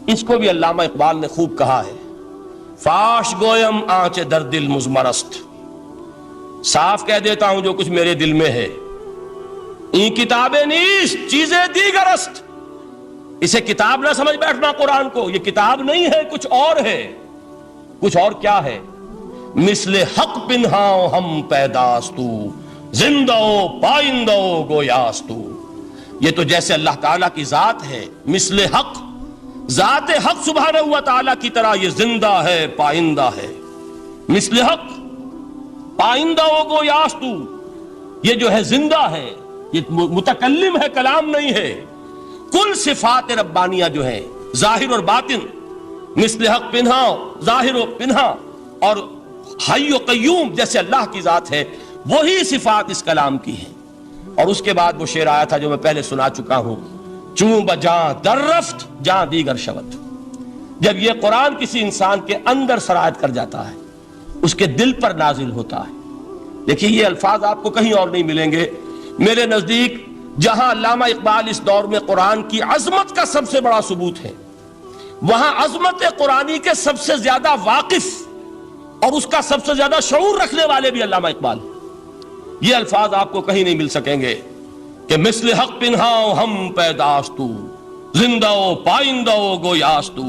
اس کو بھی علامہ اقبال نے خوب کہا ہے، فاش گویم آنچ در دل مزمرست، صاف کہہ دیتا ہوں جو کچھ میرے دل میں ہے، این کتابیں نیست چیزیں دیگر است، اسے کتاب نہ سمجھ بیٹھنا قرآن کو، یہ کتاب نہیں ہے، کچھ اور ہے۔ کچھ اور کیا ہے؟ مثل حق پنہاؤ ہم پیداستو، زندہ پائندہ گویاستو، یہ تو جیسے اللہ تعالیٰ کی ذات ہے، مثل حق، ذات حق سبحانہ و تعالیٰ کی طرح یہ زندہ ہے، پائندہ ہے، مثل حق پائندہ گویاستو، یہ جو ہے زندہ ہے، یہ متکلم ہے، کلام نہیں ہے۔ کل صفات ربانیہ جو ہے ظاہر اور باطن، مثل حق پنہا، ظاہر و پنہا، اور حی و قیوم جیسے اللہ کی ذات ہے، وہی صفات اس کلام کی ہیں۔ اور اس کے بعد وہ شعر آیا تھا جو میں پہلے سنا چکا ہوں، چوں بجاں در رفت جاں دیگر شود، جب یہ قرآن کسی انسان کے اندر سرایت کر جاتا ہے، اس کے دل پر نازل ہوتا ہے۔ دیکھیے یہ الفاظ آپ کو کہیں اور نہیں ملیں گے۔ میرے نزدیک جہاں علامہ اقبال اس دور میں قرآن کی عظمت کا سب سے بڑا ثبوت ہے، وہاں عظمت قرآنی کے سب سے زیادہ واقف اور اس کا سب سے زیادہ شعور رکھنے والے بھی علامہ اقبال۔ یہ الفاظ آپ کو کہیں نہیں مل سکیں گے کہ مثل حق پنہاؤ ہم پیداستو، زندہ پائندہ گویاستو،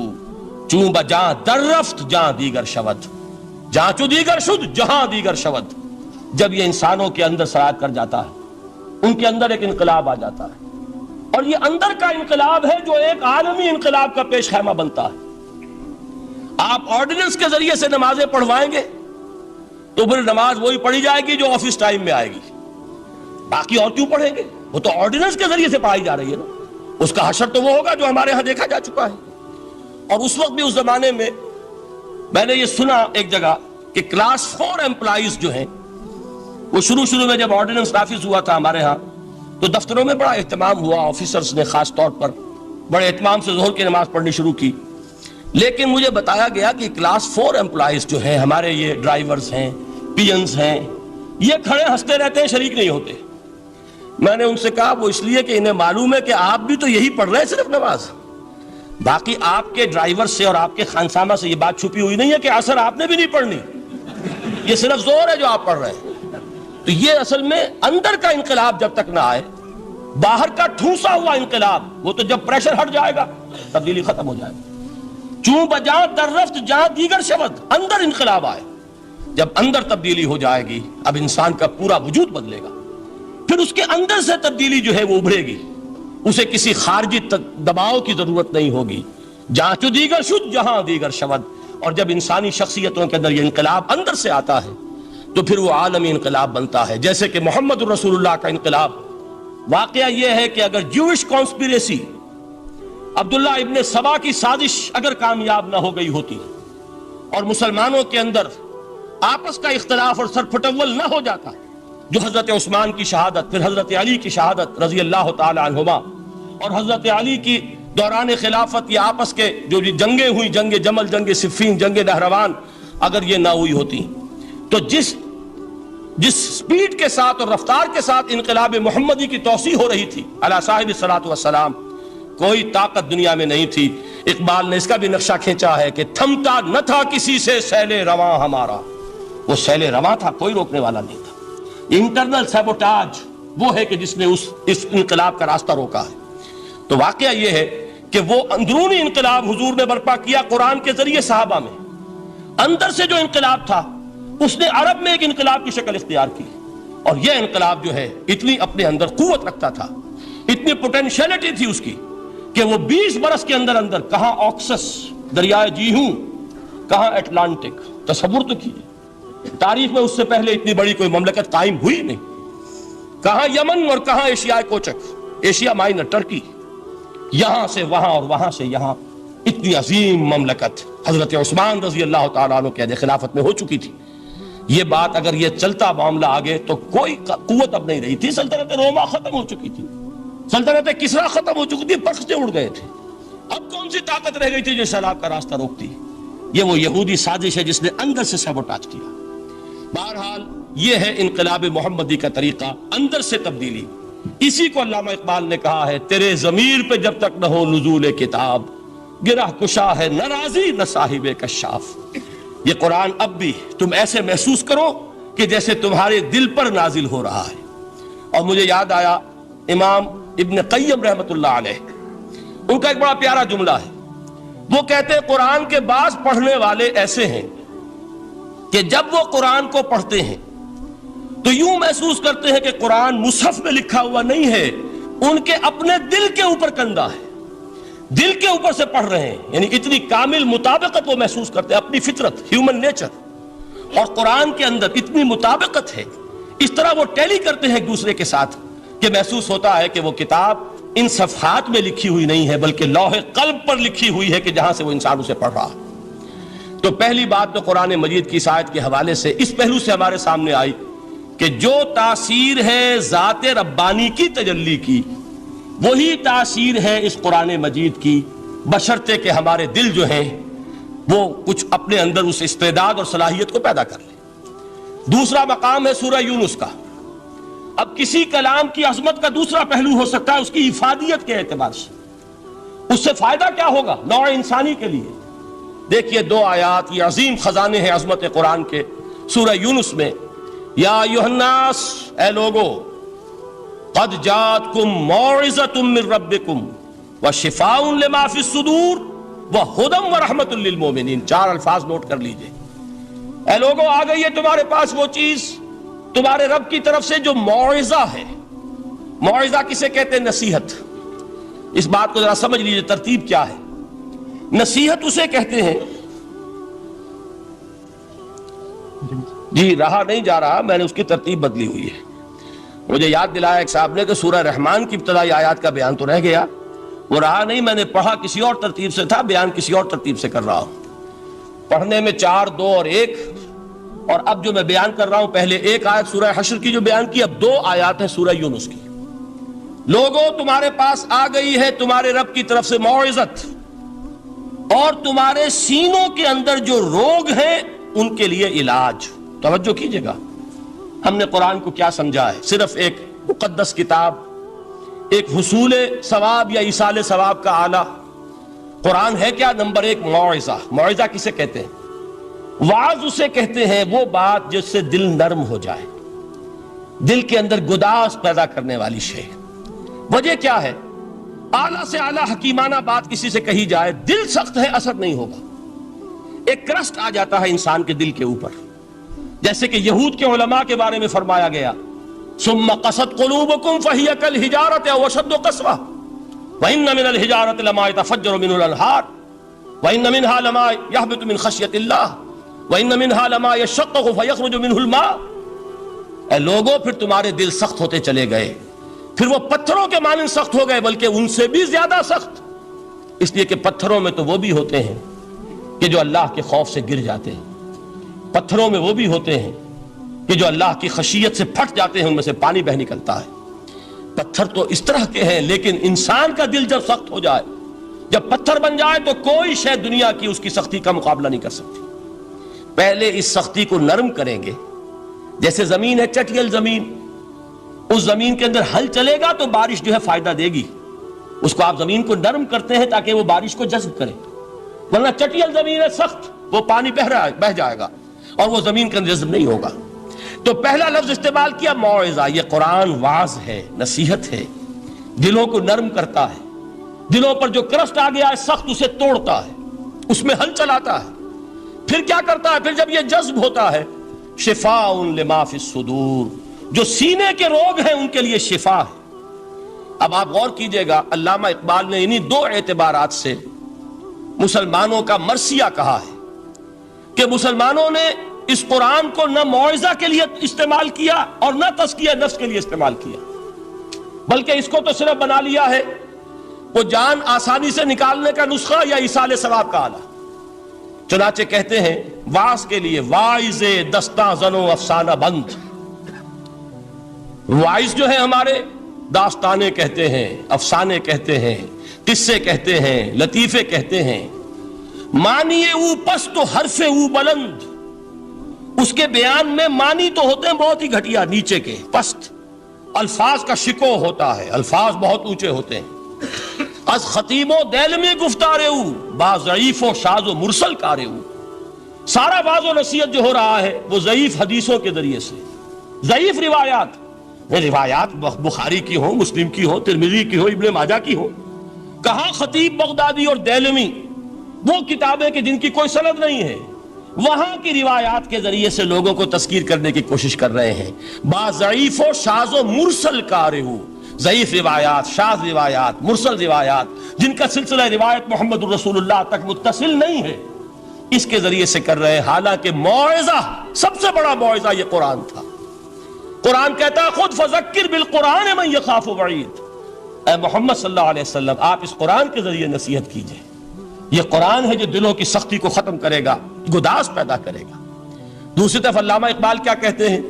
چوں بجاں در رفت جاں دیگر شود، جاں چو دیگر شد جہاں دیگر شود۔ جب یہ انسانوں کے اندر سرایت کر جاتا ہے، ان کے اندر ایک انقلاب آ جاتا ہے، اور یہ اندر کا انقلاب ہے جو ایک عالمی انقلاب کا پیش خیمہ بنتا ہے۔ آپ آرڈیننس کے ذریعے سے نمازیں پڑھوائیں گے تو پھر نماز وہی پڑھی جائے گی جو آفس ٹائم میں آئے گی، باقی اور کیوں پڑھیں گے؟ وہ تو آرڈیننس کے ذریعے سے پڑھائی جا رہی ہے نا۔ اس کا حشر تو وہ ہوگا جو ہمارے ہاں دیکھا جا چکا ہے۔ اور اس وقت بھی، اس زمانے میں میں نے یہ سنا ایک جگہ کہ کلاس 4 امپلائیز جو ہیں، وہ شروع میں جب آرڈیننس نافذ ہوا تھا ہمارے ہاں تو دفتروں میں بڑا اہتمام ہوا، آفیسرز نے خاص طور پر بڑے اہتمام سے ظہر کی نماز پڑھنی شروع کی۔ لیکن مجھے بتایا گیا کہ کلاس 4 امپلائیز جو ہیں ہمارے، یہ ڈرائیورز ہیں، پی-انز ہیں، یہ کھڑے ہنستے رہتے ہیں، شریک نہیں ہوتے۔ میں نے ان سے کہا وہ اس لیے کہ انہیں معلوم ہے کہ آپ بھی تو یہی پڑھ رہے ہیں صرف نماز، باقی آپ کے ڈرائیور سے اور آپ کے خانسامہ سے یہ بات چھپی ہوئی نہیں ہے کہ عصر آپ نے بھی نہیں پڑھنی، یہ صرف زور ہے جو آپ پڑھ رہے ہیں۔ تو یہ اصل میں اندر کا انقلاب جب تک نہ آئے، باہر کا ٹھوسا ہوا انقلاب، وہ تو جب پریشر ہٹ جائے گا تبدیلی ختم ہو جائے گا۔ چوں بجاں در رفت جاں دیگر شود، اندر انقلاب آئے، جب اندر تبدیلی ہو جائے گی اب انسان کا پورا وجود بدلے گا، پھر اس کے اندر سے تبدیلی جو ہے وہ ابھرے گی، اسے کسی خارجی دباؤ کی ضرورت نہیں ہوگی۔ جاں چو دیگر شد جہاں دیگر شود، اور جب انسانی شخصیتوں کے اندر یہ انقلاب اندر سے آتا ہے تو پھر وہ عالمی انقلاب بنتا ہے، جیسے کہ محمد رسول اللہ کا انقلاب۔ واقعہ یہ ہے کہ اگر جوش کانسپیریسی، عبداللہ ابن سبا کی سازش اگر کامیاب نہ ہو گئی ہوتی اور مسلمانوں کے اندر آپس کا اختلاف اور سرپھٹول نہ ہو جاتا، جو حضرت عثمان کی شہادت، پھر حضرت علی کی شہادت رضی اللہ تعالی عنہما، اور حضرت علی کی دوران خلافت یہ آپس کے جو جنگیں ہوئی، جنگ جمل، جنگ صفین، جنگ نہروان، اگر یہ نہ ہوئی ہوتی تو جس سپیڈ کے ساتھ اور رفتار کے ساتھ انقلاب محمدی کی توسیع ہو رہی تھی علی صاحب الصلاۃ والسلام، کوئی طاقت دنیا میں نہیں تھی۔ اقبال نے اس کا بھی نقشہ کھینچا ہے کہ تھمتا نہ تھا کسی سے سیل رواں ہمارا، وہ سیل رواں تھا، کوئی روکنے والا نہیں تھا۔ انٹرنل سیبوٹاج وہ ہے کہ جس نے اس انقلاب کا راستہ روکا ہے۔ تو واقعہ یہ ہے کہ وہ اندرونی انقلاب حضور نے برپا کیا قرآن کے ذریعے صحابہ میں، اندر سے جو انقلاب تھا اس نے عرب میں ایک انقلاب کی شکل اختیار کی، اور یہ انقلاب جو ہے اتنی اپنے اندر قوت رکھتا تھا، اتنی پوٹینشیلٹی تھی اس کی کہ وہ 20 برس کے اندر کہاں آکسس دریائے جیہوں، کہاں اٹلانٹک، تصور تو کیے، تاریخ میں اس سے پہلے اتنی بڑی کوئی مملکت قائم ہوئی نہیں، کہاں یمن اور کہاں ایشیائے کوچک، ایشیا مائنر، ٹرکی، یہاں سے وہاں اور وہاں سے یہاں، اتنی عظیم مملکت حضرت عثمان رضی اللہ تعالیٰ عنہ کے خلافت میں ہو چکی تھی۔ یہ بات اگر یہ چلتا معاملہ آگے تو کوئی قوت اب نہیں رہی تھی، سلطنت روما ختم ہو چکی تھی، سلطنت کسرا ختم ہو چکی تھی، پرختے اڑ گئے تھے، اب کون سی طاقت رہ گئی تھی جو سیلاب کا راستہ روکتی؟ یہ وہ یہودی سازش ہے جس نے اندر سے سیبوٹاج کیا۔ بہرحال یہ ہے انقلاب محمدی کا طریقہ، اندر سے تبدیلی۔ اسی کو علامہ اقبال نے کہا ہے، تیرے ضمیر پہ جب تک نہ ہو نزول کتاب، گرہ کشا ہے نہ رازی نہ صاحب کشاف. یہ قرآن اب بھی تم ایسے محسوس کرو کہ جیسے تمہارے دل پر نازل ہو رہا ہے. اور مجھے یاد آیا امام ابن قیم رحمت اللہ علیہ، ان کا ایک بڑا پیارا جملہ ہے. وہ کہتے ہیں قرآن کے بعض پڑھنے والے ایسے ہیں کہ جب وہ قرآن کو پڑھتے ہیں تو یوں محسوس کرتے ہیں کہ قرآن مصحف میں لکھا ہوا نہیں ہے، ان کے اپنے دل کے اوپر کندہ ہے، دل کے اوپر سے پڑھ رہے ہیں. یعنی اتنی کامل مطابقت وہ محسوس کرتے ہیں، اپنی فطرت، ہیومن نیچر اور قرآن کے اندر اتنی مطابقت ہے. اس طرح وہ ٹیلی کرتے ہیں ایک دوسرے کے ساتھ کہ محسوس ہوتا ہے کہ وہ کتاب ان صفحات میں لکھی ہوئی نہیں ہے بلکہ لوح قلب پر لکھی ہوئی ہے کہ جہاں سے وہ انسان اسے پڑھ رہا. تو پہلی بات تو قرآن مجید کی اس آیت کے حوالے سے اس پہلو سے ہمارے سامنے آئی کہ جو تاثیر ہے ذات ربانی کی تجلی کی، وہی تاثیر ہے اس قرآن مجید کی، بشرطے کہ ہمارے دل جو ہیں وہ کچھ اپنے اندر اس استعداد اور صلاحیت کو پیدا کر لیں. دوسرا مقام ہے سورہ یونس کا. اب کسی کلام کی عظمت کا دوسرا پہلو ہو سکتا ہے اس کی افادیت کے اعتبار سے، اس سے فائدہ کیا ہوگا نوع انسانی کے لیے. دیکھیے دو آیات، یہ عظیم خزانے ہیں عظمت قرآن کے. سورہ یونس میں یا ایھا الناس، اے لوگو، قد جاءتکم موعظۃ من ربکم وشفاء لما فی الصدور وہدی ورحمۃ للمؤمنین. 4 الفاظ نوٹ کر لیجئے. اے لوگو، آ گئی ہے تمہارے پاس وہ چیز تمہارے رب کی طرف سے جو موعظہ ہے. موعظہ کسے کہتے ہیں؟ نصیحت. اس بات کو ذرا سمجھ لیجئے ترتیب کیا ہے. نصیحت اسے کہتے ہیں، جی رہا نہیں جا رہا، میں نے اس کی ترتیب بدلی ہوئی ہے. مجھے یاد دلایا ایک صاحب نے کہ سورہ رحمان کی ابتدائی آیات کا بیان تو رہ گیا، وہ رہا نہیں، میں نے پڑھا کسی اور ترتیب سے تھا، بیان کسی اور ترتیب سے کر رہا ہوں. پڑھنے میں 4 2 اور 1، اور اب جو میں بیان کر رہا ہوں پہلے ایک آیت سورہ حشر کی جو بیان کی، اب 2 آیات ہیں سورہ یونس کی. لوگوں، تمہارے پاس آ گئی ہے تمہارے رب کی طرف سے موعظت، اور تمہارے سینوں کے اندر جو روگ ہیں ان کے لیے علاج. توجہ کیجئے گا، ہم نے قرآن کو کیا سمجھا ہے؟ صرف ایک مقدس کتاب، ایک حصول ثواب یا ایصال ثواب کا آلہ. قرآن ہے کیا؟ نمبر 1 موعظہ. موعظہ کسے کہتے ہیں؟ وعظ اسے کہتے ہیں وہ بات جس سے دل نرم ہو جائے، دل کے اندر گداز پیدا کرنے والی شے. وجہ کیا ہے؟ اعلیٰ سے اعلیٰ حکیمانہ بات کسی سے کہی جائے، دل سخت ہے، اثر نہیں ہوگا. ایک کرسٹ آ جاتا ہے انسان کے دل کے اوپر، جیسے کہ یہود کے علماء کے بارے میں فرمایا گیا ثم قست قلوبکم فہی کالحجارۃ او اشد قسوۃ وان من الحجارۃ لما يتفجر منه الانہار وان منها لما يهبط من خشیۃ اللہ وان منها لما يشقق فيخرج منه الماء. اے لوگوں، پھر تمہارے دل سخت ہوتے چلے گئے، پھر وہ پتھروں کے مانند سخت ہو گئے، بلکہ ان سے بھی زیادہ سخت، اس لیے کہ پتھروں میں تو وہ بھی ہوتے ہیں کہ جو اللہ کے خوف سے گر جاتے ہیں، پتھروں میں وہ بھی ہوتے ہیں کہ جو اللہ کی خشیت سے پھٹ جاتے ہیں، ان میں سے پانی بہ نکلتا ہے. پتھر تو اس طرح کے ہیں، لیکن انسان کا دل جب سخت ہو جائے، جب پتھر بن جائے، تو کوئی شے دنیا کی اس کی سختی کا مقابلہ نہیں کر سکتی. پہلے اس سختی کو نرم کریں گے. جیسے زمین ہے چٹیل زمین، اس زمین کے اندر ہل چلے گا تو بارش جو ہے فائدہ دے گی. اس کو آپ زمین کو نرم کرتے ہیں تاکہ وہ بارش کو جذب کرے، ورنہ چٹیل زمین ہے سخت، وہ پانی بہ جائے گا اور وہ زمین کے اندر جذب نہیں ہوگا. تو پہلا لفظ استعمال کیا موعظہ. یہ قرآن واعظ ہے، نصیحت ہے، دلوں کو نرم کرتا ہے. دلوں پر جو کرسٹ آ گیا ہے سخت، اسے توڑتا ہے، اس میں ہل چلاتا ہے. پھر کیا کرتا ہے؟ پھر جب یہ جذب ہوتا ہے، شفاء لما فی الصدور، جو سینے کے روگ ہیں ان کے لیے شفا ہے. اب آپ غور کیجئے گا، علامہ اقبال نے انہی 2 اعتبارات سے مسلمانوں کا مرثیہ کہا ہے کہ مسلمانوں نے اس قرآن کو نہ موعظہ کے لیے استعمال کیا اور نہ تزکیہ نفس کے لیے استعمال کیا، بلکہ اس کو تو صرف بنا لیا ہے وہ جان آسانی سے نکالنے کا نسخہ یا ایصال ثواب کا آلہ. چنانچہ کہتے ہیں واعظ کے لیے واعظ دستاں زنو افسانہ بند. واعظ جو ہے ہمارے داستانے کہتے ہیں، افسانے کہتے ہیں، قصے کہتے ہیں، لطیفے کہتے ہیں. معنی او پست و حرف او بلند، اس کے بیان میں معنی تو ہوتے ہیں بہت ہی گھٹیا، نیچے کے، پست. الفاظ کا شکو ہوتا ہے، الفاظ بہت اونچے ہوتے ہیں. از خطیب و دیلمی گفتارے ہو با ضعیف و شاذ و مرسل کارے ہو. سارا باز و نصیحت جو ہو رہا ہے وہ ضعیف حدیثوں کے ذریعے سے، ضعیف روایات بخاری کی ہو، مسلم کی ہو، ترمذی کی ہو، ابن ماجہ کی ہو. کہاں خطیب بغدادی اور دیلمی وہ کتابیں کہ جن کی کوئی سند نہیں ہے، وہاں کی روایات کے ذریعے سے لوگوں کو تذکیر کرنے کی کوشش کر رہے ہیں. با ضعیف و شاذ و مرسل کارے ہو، ضعیف روایات، شاذ روایات، مرسل روایات جن کا سلسلہ روایت محمد الرسول اللہ تک متصل نہیں ہے، اس کے ذریعے سے کر رہے ہیں. حالانکہ موعظہ، سب سے بڑا موعظہ یہ قرآن تھا. قرآن کہتا ہے خود فذکر بالقرآن من یخاف وعید. اے محمد صلی اللہ علیہ وسلم آپ اس قرآن کے ذریعے نصیحت کیجئے. یہ قرآن ہے جو دلوں کی سختی کو ختم کرے گا، گداز پیدا کرے گا. دوسری طرف علامہ اقبال کیا کہتے ہیں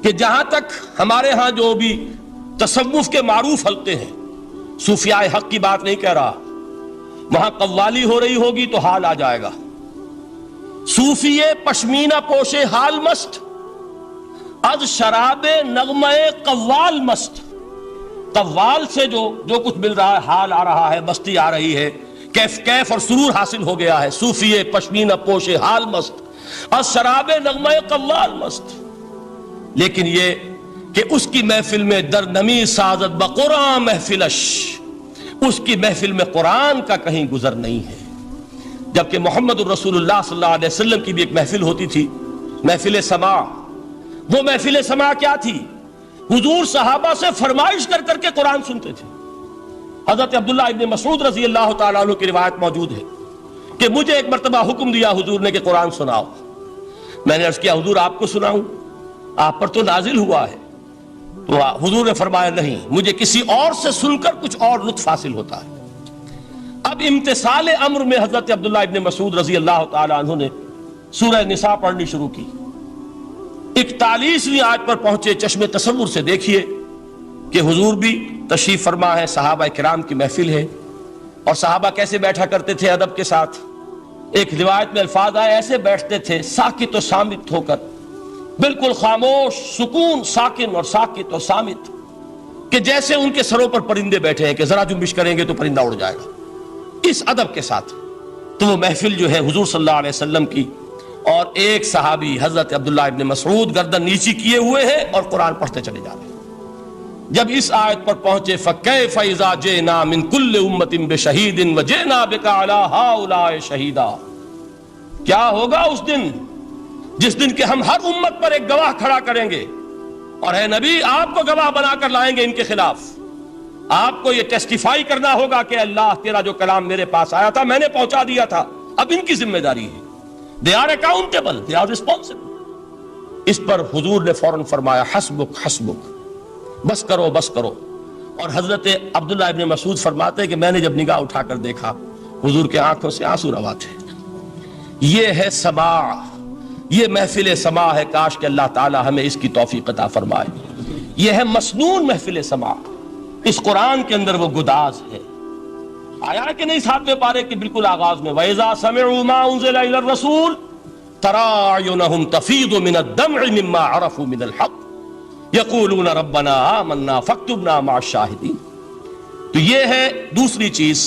کہ جہاں تک ہمارے ہاں جو بھی تصوف کے معروف حلقے ہیں، صوفیاء حق کی بات نہیں کہہ رہا، وہاں قوالی ہو رہی ہوگی تو حال آ جائے گا. صوفی پشمینہ پوش حال مست، از شراب نغمہ قوال مست. قوال سے جو کچھ مل رہا ہے، حال آ رہا ہے، مستی آ رہی ہے، کیف اور سرور حاصل ہو گیا ہے. صوفی پشمینہ پوش حال مست، از شراب نغمہ قوال مست. لیکن یہ کہ اس کی محفل میں در نمی سازت بقرآن محفلش، اس کی محفل میں قرآن کا کہیں گزر نہیں ہے. جبکہ محمد الرسول اللہ صلی اللہ علیہ وسلم کی بھی ایک محفل ہوتی تھی، محفل سماع. وہ محفل سماع کیا تھی؟ حضور صحابہ سے فرمائش کر کر کے قرآن سنتے تھے. حضرت عبداللہ ابن مسعود رضی اللہ تعالیٰ عنہ کی روایت موجود ہے کہ مجھے ایک مرتبہ حکم دیا حضور نے کہ قرآن سناؤ. میں نے عرض کیا حضور آپ کو سناؤں؟ آپ پر تو نازل ہوا ہے. تو حضور نے فرمایا نہیں، مجھے کسی اور سے سن کر کچھ اور لطف حاصل ہوتا ہے. اب امتثال امر میں حضرت عبداللہ ابن مسعود رضی اللہ تعالیٰ عنہ نے سورہ نساء پڑھنی شروع کی. 41ویں آیت پر پہنچے. چشم تصور سے دیکھیے کہ حضور بھی تشریف فرما ہے، صحابہ کرام کی محفل ہے، اور صحابہ کیسے بیٹھا کرتے تھے ادب کے ساتھ. ایک روایت میں الفاظ آئے ایسے بیٹھتے تھے ساکت و صامت ہو کر، بالکل خاموش، سکون، ساکن اور ساکت اور صامت، کہ جیسے ان کے سروں پر پرندے بیٹھے ہیں کہ ذرا جنبش کریں گے تو پرندہ اڑ جائے گا. اس ادب کے ساتھ تو وہ محفل جو ہے حضور صلی اللہ علیہ وسلم کی، اور ایک صحابی حضرت عبداللہ ابن مسعود گردن نیچی کیے ہوئے ہیں اور قرآن پڑھتے چلے جا رہے ہیں. جب اس آیت پر پہنچے فَكَيْفَ إِذَا جِئْنَا مِن كُلِّ أُمَّةٍ بِشَهِيدٍ وَجِئْنَا بِكَ عَلَى هَؤُلَاءِ شَهِيدًا، کیا ہوگا اس دن جس دن کہ ہم ہر امت پر ایک گواہ کھڑا کریں گے، اور اے نبی آپ کو گواہ بنا کر لائیں گے ان کے خلاف. آپ کو یہ ٹیسٹیفائی کرنا ہوگا کہ اللہ تیرا جو کلام میرے پاس آیا تھا میں نے پہنچا دیا تھا، اب ان کی ذمہ داری ہے. They are accountable, they are responsible. اس پر حضور نے فوراً فرمایا حسبک حسبک، بس کرو بس کرو. اور حضرت عبداللہ ابن مسعود فرماتے کہ میں نے جب نگاہ اٹھا کر دیکھا حضور کے آنکھوں سے آنسو روا تھے. یہ ہے سماع، یہ محفل سماع ہے. کاش کہ اللہ تعالی ہمیں اس کی توفیق عطا فرمائے. یہ ہے مسنون محفل سماع. اس قرآن کے اندر وہ گداز ہے. آیا کہ نہیں 7ویں پارے کے بالکل آغاز میں وَإِذَا سَمِعُوا مَا أُنزِلَ إِلَى الرَّسُولِ تَرَىٰ أَعْيُنَهُمْ تَفِيضُ مِنَ الدَّمْعِ مِمَّا عَرَفُوا مِنَ الْحَقِّ يَقُولُونَ رَبَّنَا آمَنَّا فَاكْتُبْنَا مَعَ الشَّاهِدِينَ. تو یہ ہے دوسری چیز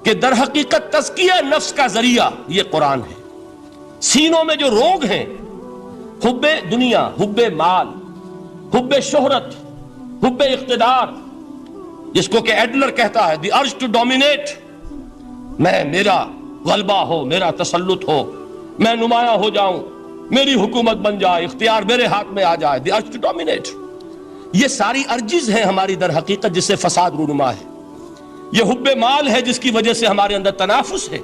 کہ در حقیقت تزکیہ نفس کا ذریعہ یہ قرآن ہے. سینوں میں جو روگ ہیں، حب دنیا، حب مال، حب شہرت، حب اقتدار، جس کو کہ ایڈلر کہتا ہے دی ارج ٹو ڈومینیٹ، میرا غلبہ ہو، میرا تسلط ہو، میں نمایاں ہو جاؤں، میری حکومت بن جائے، اختیار میرے ہاتھ میں آ جائے، دی ارج ٹو ڈومینیٹ. یہ ساری ارجز ہیں ہماری در حقیقت جس سے فساد رونما ہے. یہ حب مال ہے جس کی وجہ سے ہمارے اندر تنافس ہے.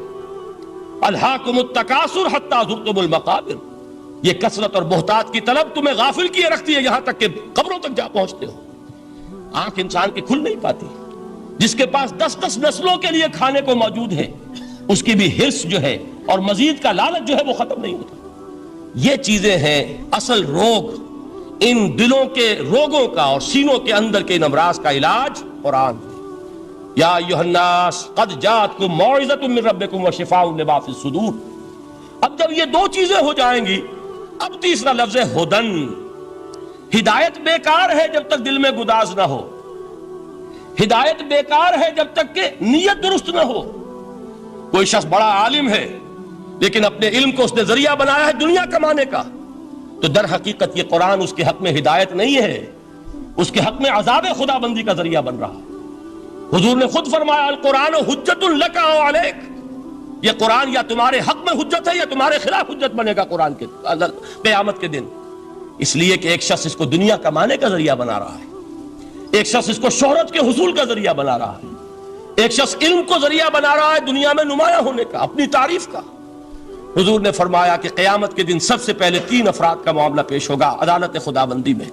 الہاکم التکاثر حتی زرتم المقابر. یہ کثرت اور بہتات کی طلب تمہیں غافل کیے رکھتی ہے یہاں تک کہ قبروں تک جا پہنچتے ہو. آنکھ انسان کی کھل نہیں پاتی. جس کے پاس 10 نسلوں کے لیے کھانے کو موجود ہے اس کی بھی حرص جو ہے اور مزید کا لالچ جو ہے وہ ختم نہیں ہوتا. یہ چیزیں ہیں اصل روگ. ان دلوں کے روگوں کا اور سینوں کے اندر کے ان امراض کا علاج قرآن. یا ایھا الناس قد جاءتکم موعظۃ من ربکم وشفاء لما فی الصدور. اب جب یہ دو چیزیں ہو جائیں گی اب تیسرا لفظ ہے ہدن. ہدایت بیکار ہے جب تک دل میں گداز نہ ہو. ہدایت بیکار ہے جب تک کہ نیت درست نہ ہو. کوئی شخص بڑا عالم ہے لیکن اپنے علم کو اس نے ذریعہ بنایا ہے دنیا کمانے کا، تو در حقیقت یہ قرآن اس کے حق میں ہدایت نہیں ہے، اس کے حق میں عذاب خدا بندی کا ذریعہ بن رہا ہے. حضور نے خود فرمایا القرآن حجت لک او علیک، یہ قرآن یا تمہارے حق میں حجت ہے یا تمہارے خلاف حجت بنے گا قرآن کے قیامت کے دن. اس لیے کہ ایک شخص اس کو دنیا کمانے کا ذریعہ بنا رہا ہے، ایک شخص اس کو شہرت کے حصول کا ذریعہ بنا رہا ہے، ایک شخص علم کو ذریعہ بنا رہا ہے دنیا میں نمایاں ہونے کا، اپنی تعریف کا. حضور نے فرمایا کہ قیامت کے دن سب سے پہلے 3 افراد کا معاملہ پیش ہوگا عدالت خداوندی میں.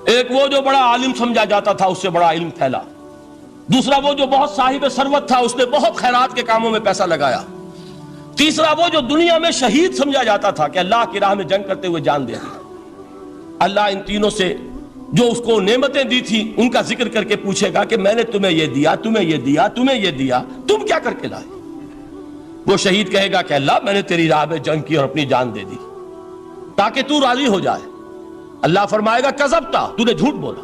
ایک وہ جو بڑا عالم سمجھا جاتا تھا، اس سے بڑا علم پھیلا. دوسرا وہ جو بہت صاحب ثروت تھا، اس نے بہت خیرات کے کاموں میں پیسہ لگایا. تیسرا وہ جو دنیا میں شہید سمجھا جاتا تھا کہ اللہ کی راہ میں جنگ کرتے ہوئے جان دے دی. اللہ ان تینوں سے جو اس کو نعمتیں دی تھی ان کا ذکر کر کے پوچھے گا کہ میں نے تمہیں یہ دیا، تمہیں یہ دیا، تمہیں یہ دیا، تم کیا کر کے لائے؟ وہ شہید کہے گا کہ اللہ میں نے تیری راہ میں جنگ کی اور اپنی جان دے دی تاکہ تو راضی ہو جائے. اللہ فرمائے گا کذبتا، تو نے جھوٹ بولا.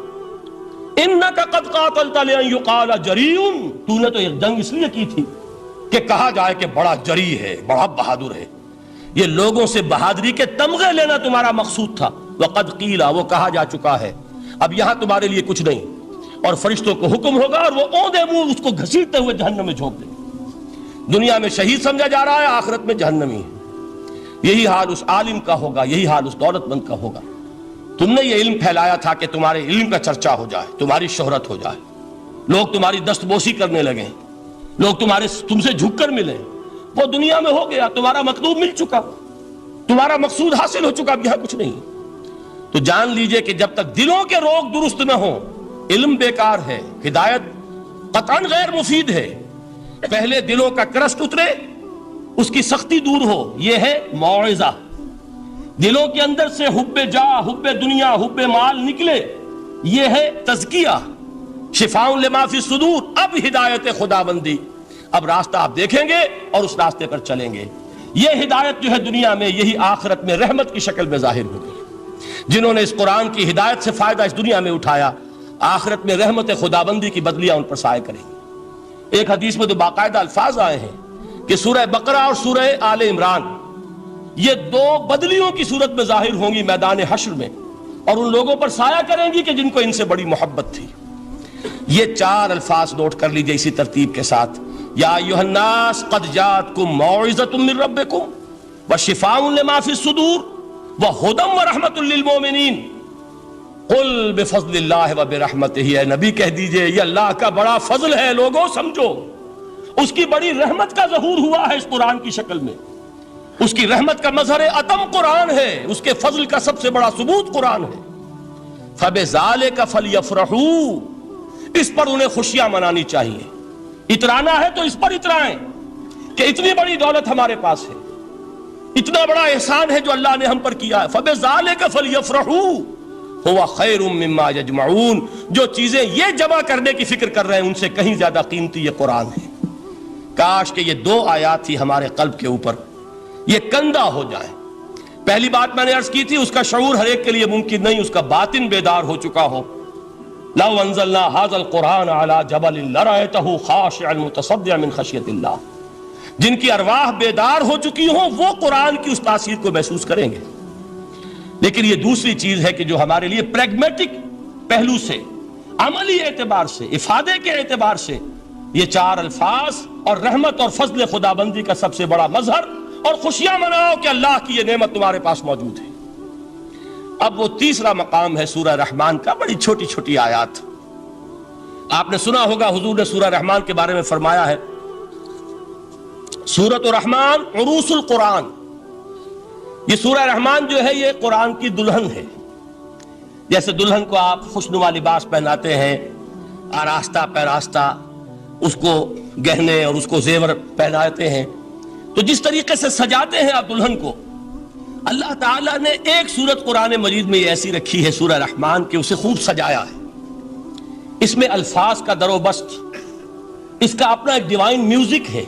انک قد قاتلت لان یقال جریء، تو نے تو یہ جنگ اس لیے کی تھی کہ کہا جائے کہ بڑا جری ہے، بڑا بہادر ہے. یہ لوگوں سے بہادری کے تمغے لینا تمہارا مقصود تھا. وقد قیل، وہ کہا جا چکا ہے، اب یہاں تمہارے لیے کچھ نہیں. اور فرشتوں کو حکم ہوگا اور وہ اوندے منہ اس کو گھسیٹتے ہوئے جہنم میں جھونک دیں. دنیا میں شہید سمجھا جا رہا ہے، آخرت میں جہنمی ہے. یہی حال اس عالم کا ہوگا، یہی حال اس دولت مند کا ہوگا. تم نے یہ علم پھیلایا تھا کہ تمہارے علم کا چرچا ہو جائے، تمہاری شہرت ہو جائے، لوگ تمہاری دست بوسی کرنے لگیں، لوگ تم سے جھک کر ملیں. وہ دنیا میں ہو گیا، تمہارا مطلوب مل چکا، تمہارا مقصود حاصل ہو چکا، اب یہاں کچھ نہیں. تو جان لیجئے کہ جب تک دلوں کے روگ درست نہ ہوں، علم بیکار ہے، ہدایت قطعاً غیر مفید ہے. پہلے دلوں کا کرسٹ اترے، اس کی سختی دور ہو، یہ ہے موعظہ. دلوں کے اندر سے حب جاہ، حب دنیا، حب مال نکلے، یہ ہے تزکیہ. شفاء لما فی الصدور، اب ہدایت خداوندی، اب راستہ آپ دیکھیں گے اور اس راستے پر چلیں گے. یہ ہدایت جو ہے دنیا میں، یہی آخرت میں رحمت کی شکل میں ظاہر ہوگی. جنہوں نے اس قرآن کی ہدایت سے فائدہ اس دنیا میں اٹھایا، آخرت میں رحمت خداوندی کی بدلیاں ان پر سایہ کریں گی. ایک حدیث میں تو باقاعدہ الفاظ آئے ہیں کہ سورہ بقرہ اور سورہ آل عمران یہ 2 بدلیوں کی صورت میں ظاہر ہوں گی میدان حشر میں، اور ان لوگوں پر سایہ کریں گی کہ جن کو ان سے بڑی محبت تھی. یہ 4 الفاظ نوٹ کر لیجئے اسی ترتیب کے ساتھ. یا ایھا الناس قد جاءتکم موعظۃ من ربکم وشفاء لما فی الصدور وہدی ورحمۃ للمؤمنین قل بفضل اللہ وبرحمتہ. اے نبی کہہ دیجئے یہ اللہ کا بڑا فضل ہے، لوگوں سمجھو. اس کی بڑی رحمت کا ظہور ہوا ہے اس قرآن کی شکل میں. اس کی رحمت کا مظہر اتم قرآن ہے، اس کے فضل کا سب سے بڑا ثبوت قرآن ہے. فبذالک فلیفرحوا، اس پر انہیں خوشیاں منانی چاہیے. اترانا ہے تو اس پر اترائیں کہ اتنی بڑی دولت ہمارے پاس ہے، اتنا بڑا احسان ہے جو اللہ نے ہم پر کیا ہے. فبذالک فلیفرحوا هو خیر مما یجمعون، جو چیزیں یہ جمع کرنے کی فکر کر رہے ہیں ان سے کہیں زیادہ قیمتی یہ قرآن ہے. کاش کہ یہ 2 آیات ہی ہمارے قلب کے اوپر یہ کندہ ہو جائے. پہلی بات میں نے عرض کی تھی، اس کا شعور ہر ایک کے لیے ممکن نہیں، اس کا باطن بیدار ہو چکا ہو. لو انزلنا هذا القرآن على جبل لرأيته خاشعا متصدعا من خشیۃ اللہ. جن کی ارواح بیدار ہو چکی ہوں وہ قرآن کی اس تاثیر کو محسوس کریں گے. لیکن یہ دوسری چیز ہے کہ جو ہمارے لیے پریگمیٹک پہلو سے، عملی اعتبار سے، افادے کے اعتبار سے یہ 4 الفاظ اور رحمت اور فضل خدابندی کا سب سے بڑا مظہر، اور خوشیاں مناؤ کہ اللہ کی یہ نعمت تمہارے پاس موجود ہے. اب وہ تیسرا مقام ہے سورہ رحمان کا، بڑی چھوٹی چھوٹی آیات. آپ نے سنا ہوگا حضور نے سورہ رحمان کے بارے میں فرمایا ہے سورۃ الرحمان عروس القرآن. یہ سورہ رحمان جو ہے یہ قرآن کی دلہن ہے. جیسے دلہن کو آپ خوشنما لباس پہناتے ہیں، آراستہ پیراستہ اس کو گہنے اور اس کو زیور پہناتے ہیں، تو جس طریقے سے سجاتے ہیں آپ دلہن کو، اللہ تعالیٰ نے ایک سورت قرآن مجید میں یہ ایسی رکھی ہے سورہ رحمان کہ اسے خوب سجایا ہے. اس میں الفاظ کا در و بست، اس کا اپنا ایک ڈیوائن میوزک ہے.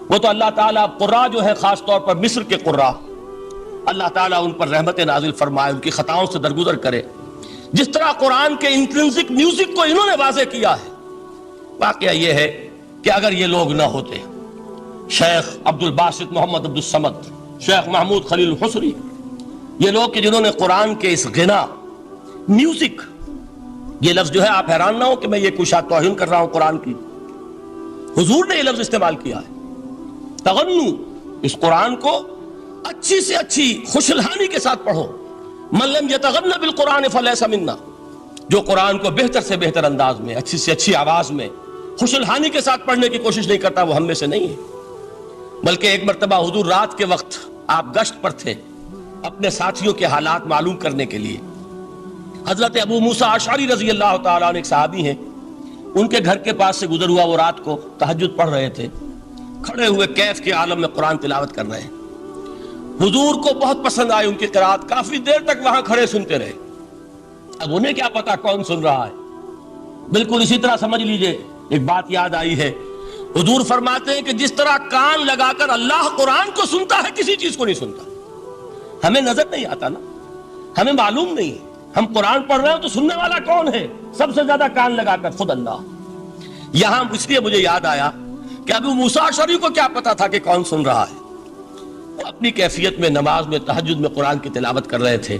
وہ تو اللہ تعالیٰ قراء جو ہے، خاص طور پر مصر کے قراء، اللہ تعالیٰ ان پر رحمت نازل فرمائے، ان کی خطاؤں سے درگزر کرے. جس طرح قرآن کے انٹرنسک میوزک کو انہوں نے واضح کیا ہے، واقعہ یہ ہے کہ اگر یہ لوگ نہ ہوتے، شیخ عبد الباسط محمد عبد الصمد، شیخ محمود خلیل الحصری، یہ لوگ کہ جنہوں نے قرآن کے اس غنا، میوزک، یہ لفظ جو ہے آپ حیران نہ ہو کہ میں یہ کوئی شاید توہین کر رہا ہوں قرآن کی، حضور نے یہ لفظ استعمال کیا ہے، تغنو، اس قرآن کو اچھی سے اچھی خوشلہانی کے ساتھ پڑھو، من لم یتغن بالقرآن فلیس منا، جو قرآن کو بہتر سے بہتر انداز میں، اچھی سے اچھی آواز میں، خوشلہانی کے ساتھ پڑھنے کی کوشش نہیں کرتا وہ ہم میں سے نہیں ہے۔ بلکہ ایک مرتبہ حضور رات کے وقت آپ گشت پر تھے اپنے ساتھیوں کے حالات معلوم کرنے کے لیے، حضرت ابو موسیٰ اشعری رضی اللہ تعالیٰ عنہ ایک صحابی ہیں، ان کے گھر کے پاس سے گزر ہوا، وہ رات کو تہجد پڑھ رہے تھے، کھڑے ہوئے کیف کے عالم میں قرآن تلاوت کر رہے ہیں، حضور کو بہت پسند آئی ان کی قرات، کافی دیر تک وہاں کھڑے سنتے رہے۔ اب انہیں کیا پتا کون سن رہا ہے، بالکل اسی طرح سمجھ لیجئے ایک بات یاد آئی ہے، حضور فرماتے ہیں کہ جس طرح کان لگا کر اللہ قرآن کو سنتا ہے کسی چیز کو نہیں سنتا، ہمیں نظر نہیں آتا نا، ہمیں معلوم نہیں ہے، ہم قرآن پڑھ رہے ہیں تو سننے والا کون ہے؟ سب سے زیادہ کان لگا کر خود اللہ۔ یہاں اس لیے مجھے یاد آیا کہ ابو موسیٰ اشعری کو کیا پتا تھا کہ کون سن رہا ہے، وہ اپنی کیفیت میں نماز میں تہجد میں قرآن کی تلاوت کر رہے تھے،